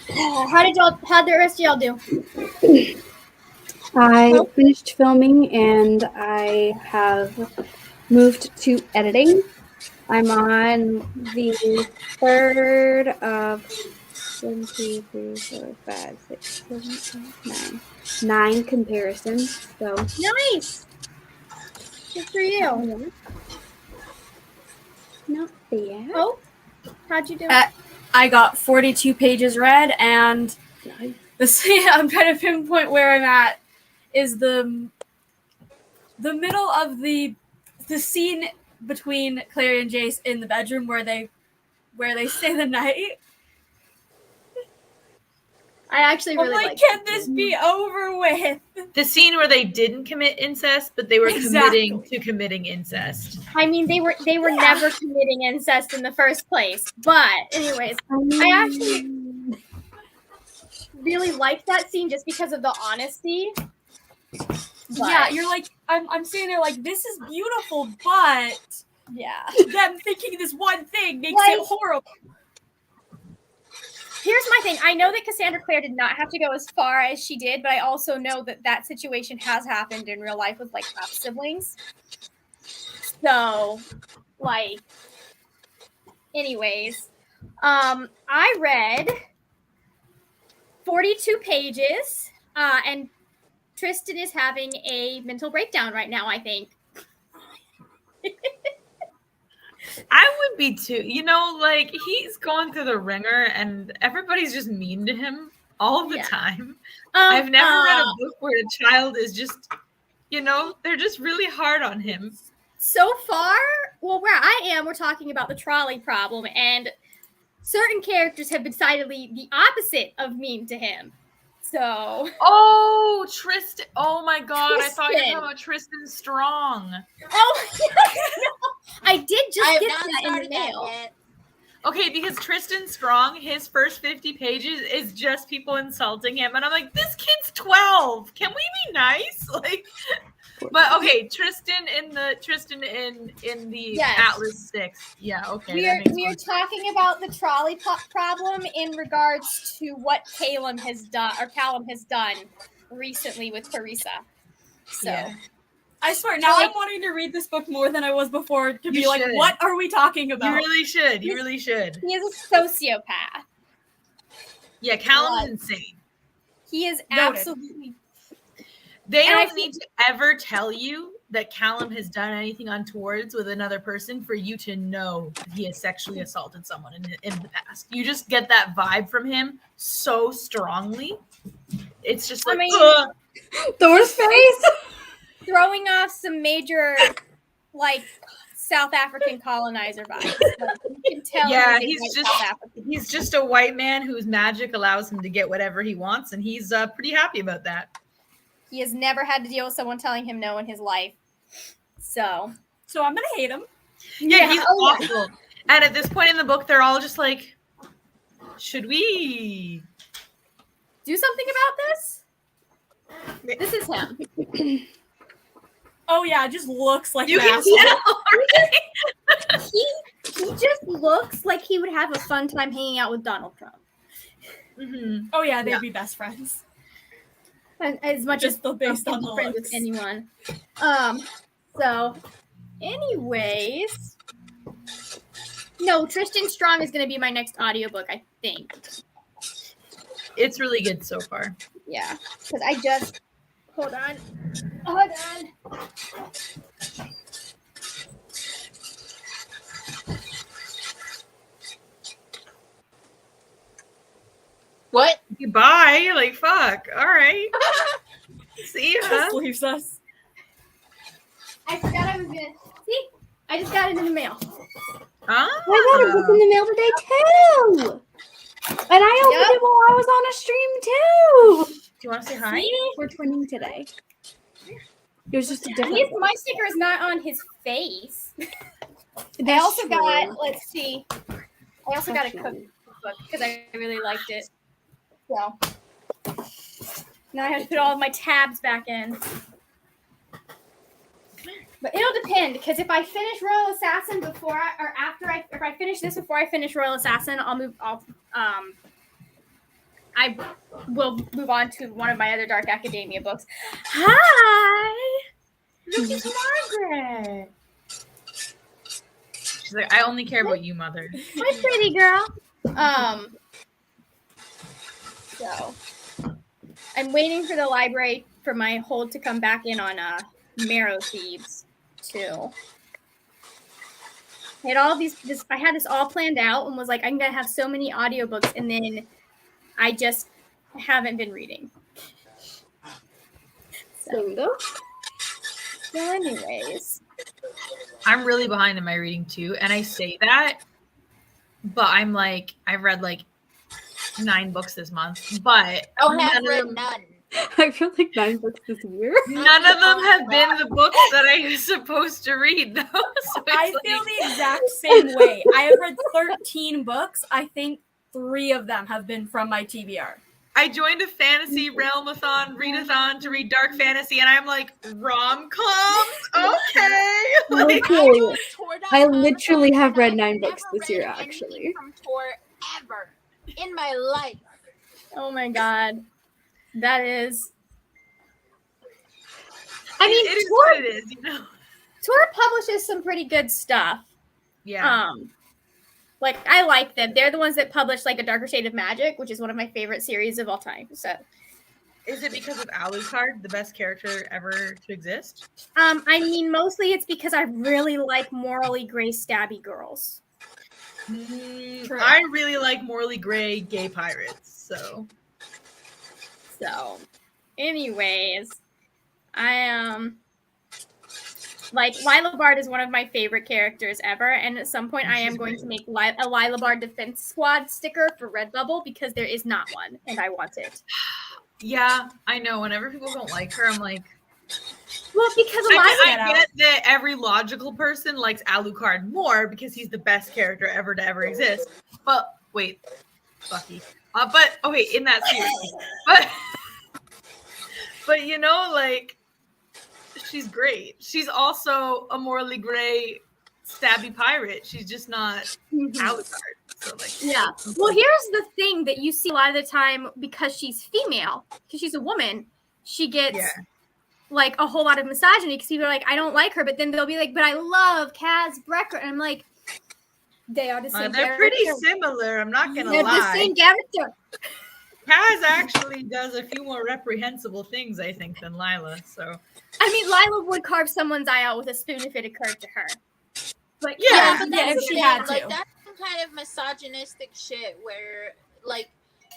How the rest of y'all do? I finished filming and I have moved to editing. I'm on the third of 1, 2, 3, 4, 5, 6, 7, 8, 9 comparisons. So Nice. Good for you. not bad. Oh, how'd you do? I got 42 pages read, and this I'm trying to pinpoint where I'm at. Is the middle of the scene between Clary and Jace in the bedroom where they stay the night. I actually I'm really like, like. can this be over with? The scene where they didn't commit incest, but they were committing to committing incest. I mean, they were never committing incest in the first place. But anyways, I actually really liked that scene just because of the honesty. Yeah, you're like, I'm sitting there like, this is beautiful, but Yeah. them thinking this one thing makes Like- it horrible. Here's my thing. I know that Cassandra Clare did not have to go as far as she did, but I also know that that situation has happened in real life with like half siblings. So, like, anyways, I read 42 pages, and Tristan is having a mental breakdown right now, I think. I would be too. You know, like he's going through the ringer, and everybody's just mean to him all the Yeah. time. I've never read a book where a child is just, you know, they're just really hard on him. So far, well, where I am, we're talking about the trolley problem, and certain characters have been decidedly the opposite of mean to him. So, Oh, Tristan! Oh my God! I thought you were Tristan. talking about Tristan Strong. oh, I did I just have get not that in the started that mail. yet. Okay, because Tristan Strong, his first 50 pages is just people insulting him, and I'm like, this kid's 12. Can we be nice? Like, but okay, Tristan in the Yes. Atlas 6. Yeah, okay. We that are makes we more are talking about the trolley problem in regards to what Callum has done recently with Teresa. So. Yeah. I swear, now I'm wanting to read this book more than I was before to be You like, should. what are we talking You about? really should. You really should. He is a sociopath. Yeah, Callum's What? insane. He is Noted. absolutely. They And I don't need to ever tell you that Callum has done anything untowards with another person for you to know that he has sexually assaulted someone in the past. You just get that vibe from him so strongly. It's just I like, mean- ugh. Thor's face. throwing off some major, like, South African colonizer vibes. Like, you can tell Yeah, he's a he's white just- South African. He's just a white man whose magic allows him to get whatever he wants, and he's pretty happy about that. He has never had to deal with someone telling him no in his life. So, So I'm gonna hate him. Yeah, he's oh, yeah. awful. And at this point in the book, they're all just like, should we? do something about this? This is him. Oh yeah, it just looks like You an can asshole. tell. He just looks like he would have a fun time hanging out with Donald Trump. Mhm. Oh yeah, they'd Yeah. be best friends. And as much Just as based Trump on can the be friends with looks. anyone. So, anyways. No, Tristan Strong is going to be my next audiobook, I think. It's really good so far. Yeah, because I just hold on. What? Goodbye. Like, fuck. All right. See ya. Just leaves us. I forgot I was gonna see. I just got it in the mail. I got a book in the mail today too. And I opened Yep. it while I was on a stream too. Do you want to say hi? See? We're twinning today. It was just a His, different my sticker is not on his face. I That's also true. got, let's see. I also got a That's cookbook because I really liked it. So now I have to put all of my tabs back in. But it'll depend because if I finish Royal Assassin if I finish this before I finish Royal Assassin, I will move on to one of my other Dark Academia books. Hi! Look at Margaret. She's like, I only care about you, mother. Hi, pretty girl. So I'm waiting for the library for my hold to come back in on Marrow Thieves too. I had all I had this all planned out and was like, I'm gonna have so many audiobooks, and then I just haven't been reading. Same though. So anyways. I'm really behind in my reading too, and I say that, but I'm like, I've read like 9 books this month, but Oh, have none of read them, none. I feel like 9 books this year. none of them have been the books that I was supposed to read, though. So it's I like- feel the exact same way. I have read 13 books. I think 3 of them have been from my TBR. I joined a fantasy realmathon, readathon to read dark fantasy, and I'm like, rom-coms? Okay. Like, Literally, Tor I on literally Amazon, have read and 9 I've books never this year, read anything actually. From Tor ever in my life. Oh my god. That is I mean, it is Tor, what it is, you know? Tor publishes some pretty good stuff. Yeah. Like I like them. They're the ones that publish like A Darker Shade of Magic, which is one of my favorite series of all time. So Is it because of Alucard, the best character ever to exist? I mean mostly it's because I really like morally gray stabby girls. True. I really like morally gray gay pirates, so Anyways, I like Lila Bard is one of my favorite characters ever, and at some point I am She's going great. to make a Lila Bard Defense Squad sticker for Redbubble because there is not one, and I want it. yeah, I know. Whenever people don't like her, I'm like, Well, because I get that every logical person likes Alucard more because he's the best character ever to ever exist. But wait, Bucky. But okay, in that series, but you know, like, she's great. She's also a morally gray, stabby pirate. She's just not Alucard. So like, Yeah. Well, here's the thing that you see a lot of the time because she's female, because she's a woman, she gets yeah. like a whole lot of misogyny because people are like, I don't like her, but then they'll be like, but I love Kaz Brecker, and I'm like, they are the same. They're pretty similar. I'm not gonna They're the lie. same character. Kaz actually does a few more reprehensible things, I think, than Lila. So I mean, Lila would carve someone's eye out with a spoon if it occurred to her. But Yeah. but Yeah, that's if she the had thing, to. like that's some kind of misogynistic shit where like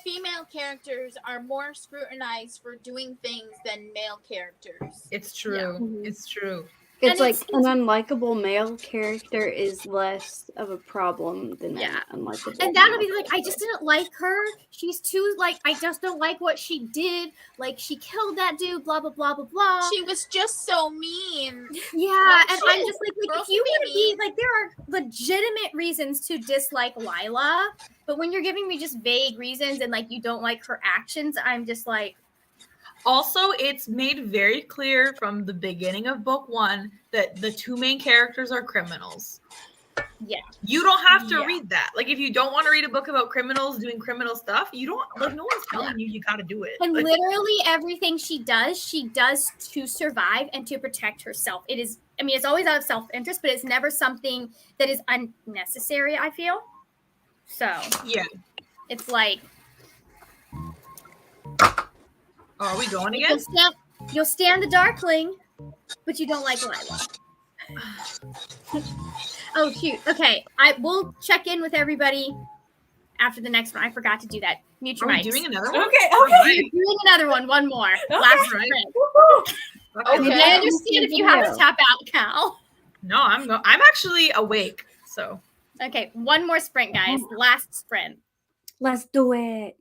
female characters are more scrutinized for doing things than male characters. it's true. Mhm. It's true. It's And like it's- an unlikable male character is less of a problem than Yeah. an unlikable. And that'll be female like, I just didn't like her. She's too, like, I just don't like what she did. Like, she killed that dude, blah, blah, blah, blah, blah. She was just so mean. Yeah, Well, and shit. I'm just like Girls if you can want be to be mean. like, there are legitimate reasons to dislike Lila, but when you're giving me just vague reasons and like you don't like her actions, I'm just like, Also, it's made very clear from the beginning of book 1 that the 2 main characters are criminals. Yeah. You don't have to Yeah. read that. Like, if you don't want to read a book about criminals doing criminal stuff, you don't, like, no one's telling you got to do it. and Like, literally everything she does to survive and to protect herself. It is, I mean, it's always out of self-interest, but it's never something that is unnecessary, I feel. So yeah. it's like Oh, are we going again? you'll stand the Darkling, but you don't like Lila. Oh shoot. Okay. I will check in with everybody after the next one. I forgot to do that. Mute Are your we mics. doing another Okay, one? okay. Alright. Doing another one more. Okay. Last Right. sprint. Okay. Okay. I understand if you have to tap out, Cal. No, I'm actually awake. So Okay, one more sprint, guys. Last sprint. Let's do it.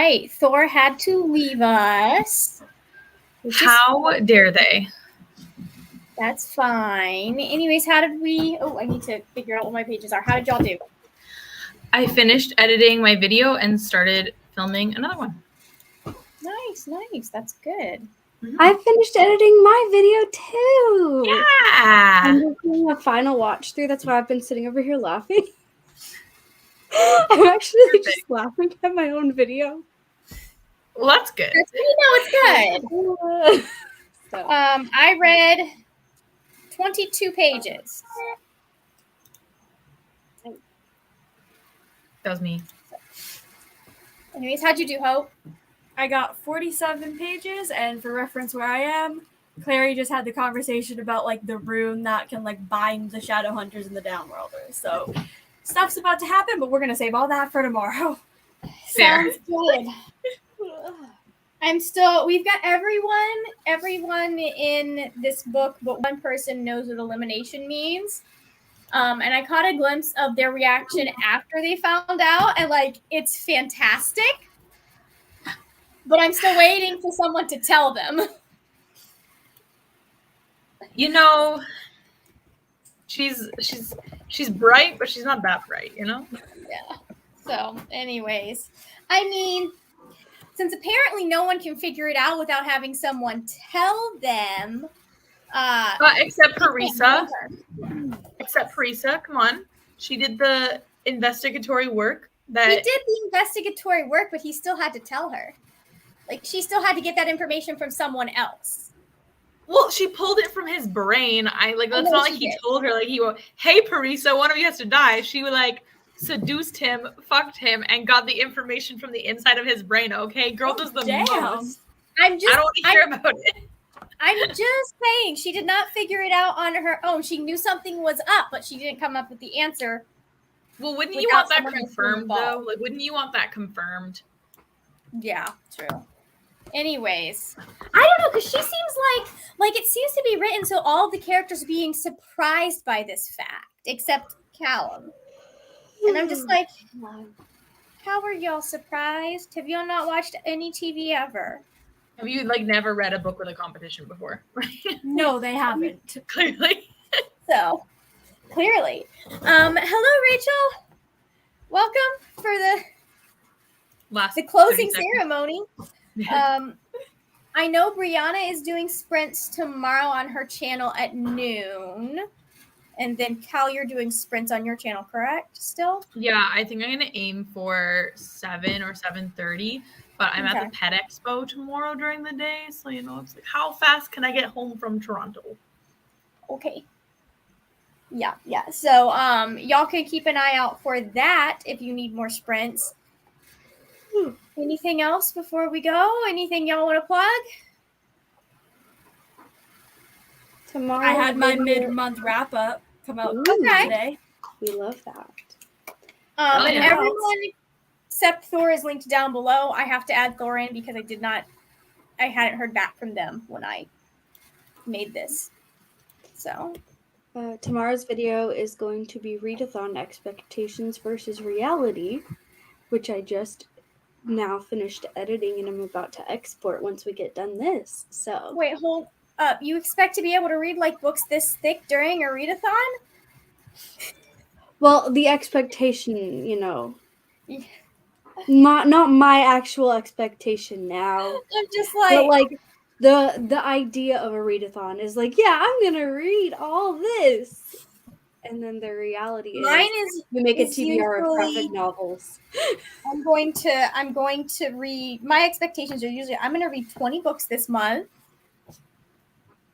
right. Thor had to leave us. which is- How dare they? That's fine. Anyways, how did we? Oh, I need to figure out what my pages are. How did y'all do? I finished editing my video and started filming another one. Nice, nice. That's good. I finished editing my video too. Yeah. I'm just doing a final watch through. That's why I've been sitting over here laughing. I'm actually just laughing at my own video. Well, that's good. That's good. No, it's good. So, I read 22 pages. That was me. Anyways, how'd you do, Hope? I got 47 pages, and for reference where I am, Clary just had the conversation about like the rune that can like bind the Shadowhunters and the Downworlders. So stuff's about to happen, but we're gonna save all that for tomorrow. Fair. Sounds good. We've got everyone in this book, but one person knows what elimination means. And I caught a glimpse of their reaction after they found out, and like, it's fantastic. But I'm still waiting for someone to tell them. You know, she's bright, but she's not that bright, you know? Yeah. So, anyways, I mean, since apparently no one can figure it out without having someone tell them. Except Parisa. Except Parisa, come on. She did the investigatory work He that did the investigatory work, but he still had to tell her. Like, she still had to get that information from someone else. well, she pulled it from his brain. That's know not like she he did. told her, like, hey Parisa, one of you has to die. She like seduced him, fucked him, and got the information from the inside of his brain. Okay, girl does the Damn. most. I'm I just don't want to hear about it. I'm just saying she did not figure it out on her own. She knew something was up, but she didn't come up with the answer. Well, wouldn't you Without want that someone else being confirmed though? involved. Like, wouldn't you want that confirmed? Yeah, true. Anyways, I don't know, because she seems like it seems to be written so all the characters are being surprised by this fact, except Callum. And I'm just like, how are y'all surprised? Have y'all not watched any TV ever? Have you like never read a book with a competition before? No, they haven't. Clearly. So, clearly. Hello, Rachel. Welcome for Last the closing 30 seconds. ceremony. I know Brianna is doing sprints tomorrow on her channel at noon. And then Cal, you're doing sprints on your channel, correct? Still? Yeah, I think I'm gonna aim for 7 or 7:30. But I'm at the Pet Expo tomorrow during the day, so it's like, how fast can I get home from Toronto? Okay. Yeah. So y'all can keep an eye out for that if you need more sprints. Anything else before we go? Anything y'all want to plug? tomorrow I had my video- mid-month wrap-up come out Ooh. Okay. today. We love that. Oh, And yeah. everyone except Thor is linked down below. I have to add Thor in because I hadn't heard back from them when I made this. So Tomorrow's video is going to be readathon expectations versus reality, which I just now finished editing and I'm about to export once we get done this. So wait, hold up. You expect to be able to read like books this thick during a readathon? well, the expectation, Yeah. not my actual expectation now, I'm just but like, the idea of a readathon is like, yeah, I'm gonna read all this, and then the reality mine is is we make a is TBR of graphic usually- novels. I'm going to read, my expectations are usually I'm going to read 20 books this month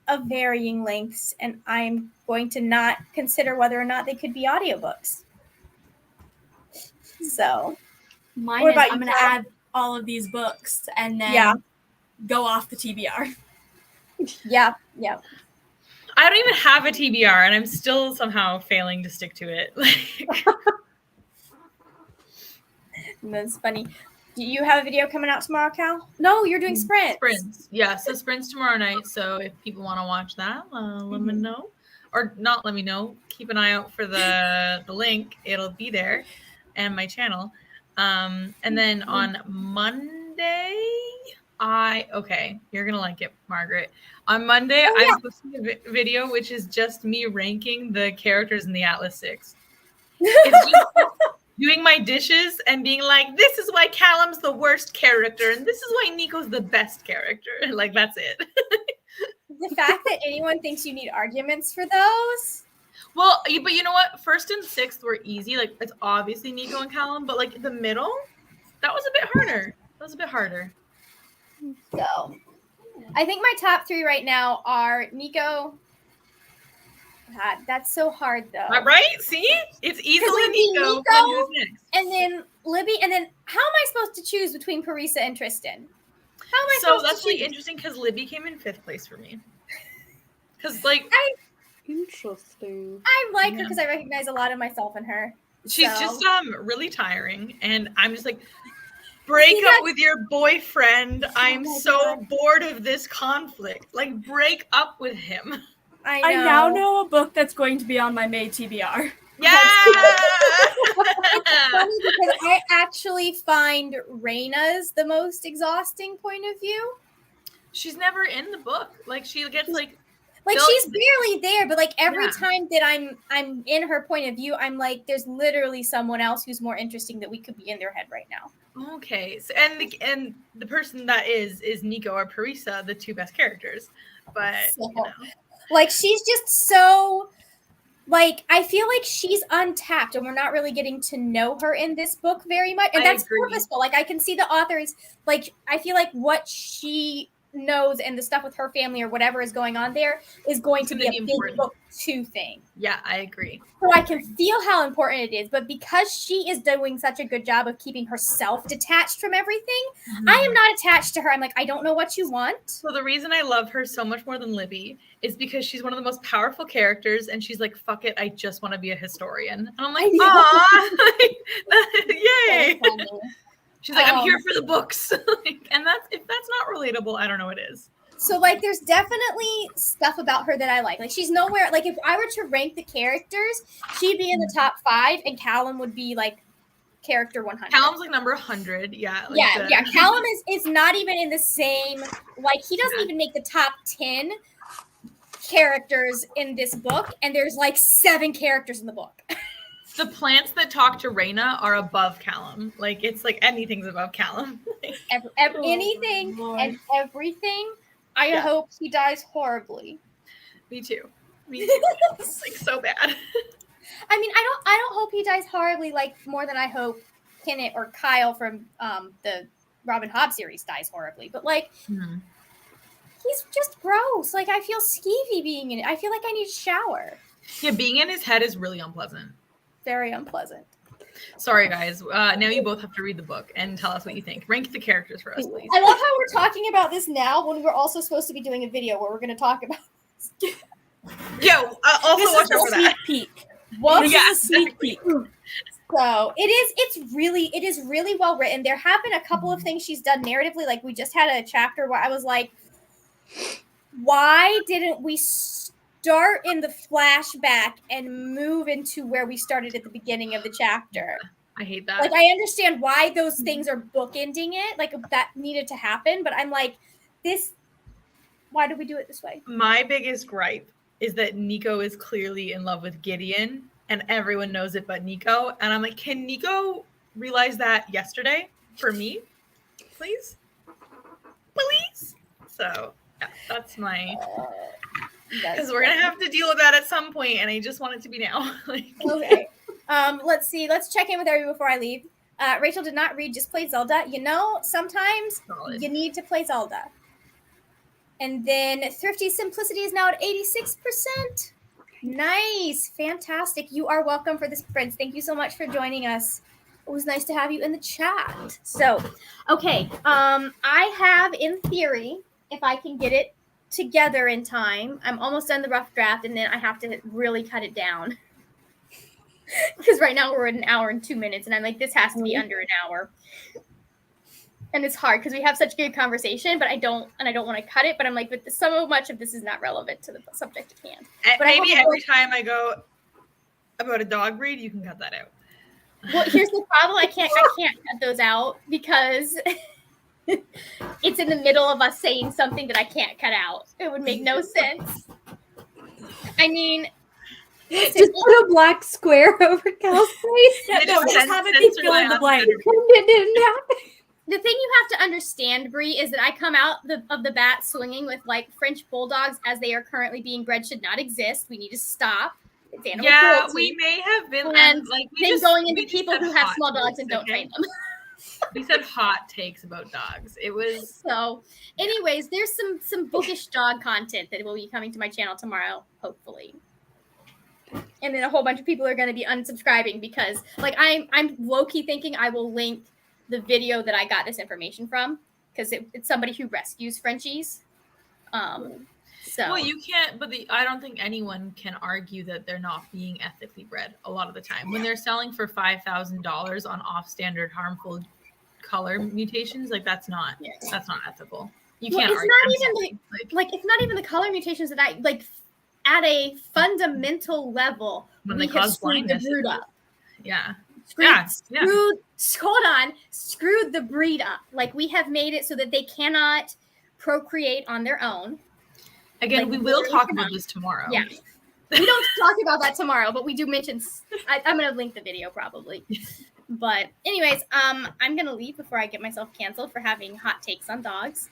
of varying lengths, and I'm going to not consider whether or not they could be audiobooks. So, Mine What is about I'm you, going to Cal? add all of these books and then Yeah. go off the TBR. yeah. I don't even have a TBR, and I'm still somehow failing to stick to it. And that's funny. Do you have a video coming out tomorrow, Cal? No, you're doing sprints. Sprints. Yeah, so sprints tomorrow night. So if people want to watch that, let me know. Or not let me know. Keep an eye out for the link. It'll be there and my channel. And then on Monday, you're gonna like it, Margaret. On Monday, I'm posting a video which is just me ranking the characters in the Atlas 6. It's just doing my dishes and being like, this is why Callum's the worst character, and this is why Nico's the best character. Like, that's it. The fact that anyone thinks you need arguments for those. Well, but you know what? First and sixth were easy. Like, it's obviously Nico and Callum, but like the middle, that was a bit harder. So, I think my top 3 right now are Nico. God, that's so hard though. Right? See? It's easily Nico. And then Libby, and then how am I supposed to choose between Parisa and Tristan? How am I supposed to choose? So that's really interesting because Libby came in 5th place for me. Because like interesting. I like her because I recognize a lot of myself in her. She's just really tiring, and I'm just like, break up with your boyfriend. I'm so bored of this conflict. Like, break up with him. I now know a book that's going to be on my May TBR. Yeah. It's funny because I actually find Raina's the most exhausting point of view. She's never in the book. Like, she gets like she's barely there, but like every time that I'm in her point of view, I'm like, there's literally someone else who's more interesting that we could be in their head right now. Okay, so and the person that is Nico or Parisa, the 2 best characters, but like she's just so like I feel like she's untapped, and we're not really getting to know her in this book very much, and that's purposeful. Like I can see the authors like I feel like what she knows and the stuff with her family or whatever is going on there is going to be a big book 2 thing. Yeah, I agree. So I can feel how important it is, but because she is doing such a good job of keeping herself detached from everything, I am not attached to her. I'm like, I don't know what you want. So the reason I love her so much more than Libby is because she's one of the most powerful characters, and she's like, fuck it, I just want to be a historian. And I'm like, aw, yay. So she's like, I'm here for the books. And if that's not relatable, I don't know what is. So, like, there's definitely stuff about her that I like. Like, she's nowhere, like, if I were to rank the characters, she'd be in the top 5, and Callum would be, like, character 100. Callum's, like, number 100, yeah. Like yeah. Callum is not even in the same, like, he doesn't even make the top 10 characters in this book, and there's, like, 7 characters in the book. The plants that talk to Raina are above Callum. Like, it's like anything's above Callum. Anything and everything. I hope he dies horribly. Me too. It's like so bad. I mean, I don't hope he dies horribly, like more than I hope Kenneth or Kyle from the Robin Hobb series dies horribly. But like, he's just gross. Like, I feel skeevy being in it. I feel like I need a shower. Yeah, being in his head is really unpleasant. Very unpleasant. Sorry, guys. Now you both have to read the book and tell us what you think. Rank the characters for us, please. I love how we're talking about this now when we're also supposed to be doing a video where we're going to talk about this. Yeah, also watch out for that. Peek. What? Yeah, a sneak peek. So it is really well written. There have been a couple of things she's done narratively. Like we just had a chapter where I was like, why didn't we start in the flashback and move into where we started at the beginning of the chapter? I hate that. Like, I understand why those things are bookending it. Like, that needed to happen. But I'm like, why did we do it this way? My biggest gripe is that Nico is clearly in love with Gideon, and everyone knows it but Nico. And I'm like, can Nico realize that yesterday for me? Please? Please? So, yeah, that's my... Because we're going to have to deal with that at some point, and I just want it to be now. Okay. Let's see. Let's check in with everybody before I leave. Rachel did not read Just Play Zelda. You know, sometimes you need to play Zelda. And then Thrifty Simplicity is now at 86%. Nice. Fantastic. You are welcome for this, Prince. Thank you so much for joining us. It was nice to have you in the chat. So, okay. I have, in theory, if I can get it together in time, I'm almost done the rough draft, and then I have to really cut it down. Because right now we're at 1 hour and 2 minutes, and I'm like, this has to be under an hour. And it's hard because we have such good conversation, but I don't want to cut it. But I'm like, but so much of this is not relevant to the subject at hand. But maybe every time I go about a dog breed, you can cut that out. Well, here's the problem. I can't cut those out because it's in the middle of us saying something that I can't cut out. It would make no sense. I mean, Just put a black square over Cal's face. Yeah, They no, just just have it be censor fill in the that. blank. It didn't happen. the thing you have to understand, Brie, is that I come out of the bat swinging with like French bulldogs as they are currently being bred should not exist. We need to stop. It's animal Yeah, cruelty. we may have been And like then going into we just people said who have hot small dogs takes, and don't okay? train them. We said hot takes about dogs. It was So, anyways, there's some bookish dog content that will be coming to my channel tomorrow, hopefully. And then a whole bunch of people are going to be unsubscribing because, like, I'm low-key thinking I will link the video that I got this information from because it's somebody who rescues Frenchies. So well, you can't. But I don't think anyone can argue that they're not being ethically bred a lot of the time when they're selling for $5,000 on off-standard harmful color mutations. Like that's not ethical. You Well, can't. it's argue not I'm even sorry. like it's not even the color mutations that I like. At a fundamental level, When we they have cause screwed the blindness. brood up. Yeah. Screwed, screwed the breed up. Like we have made it so that they cannot procreate on their own. Again, Like, we will literally talk cannot. about this tomorrow. Yeah. We don't talk about that tomorrow, but we do mention. I'm gonna link the video probably. But anyways, I'm gonna leave before I get myself canceled for having hot takes on dogs.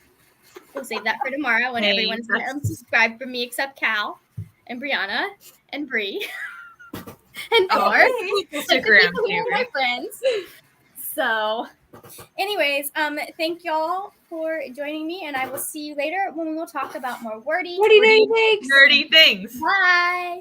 We'll save that for tomorrow when Hey, everyone's gonna unsubscribe from me except Cal and Brianna and Bree and Thor. Instagram Who are too. my friends. So, anyways, thank y'all for joining me, and I will see you later when we will talk about more wordy. What do you think? Nerdy things. Bye.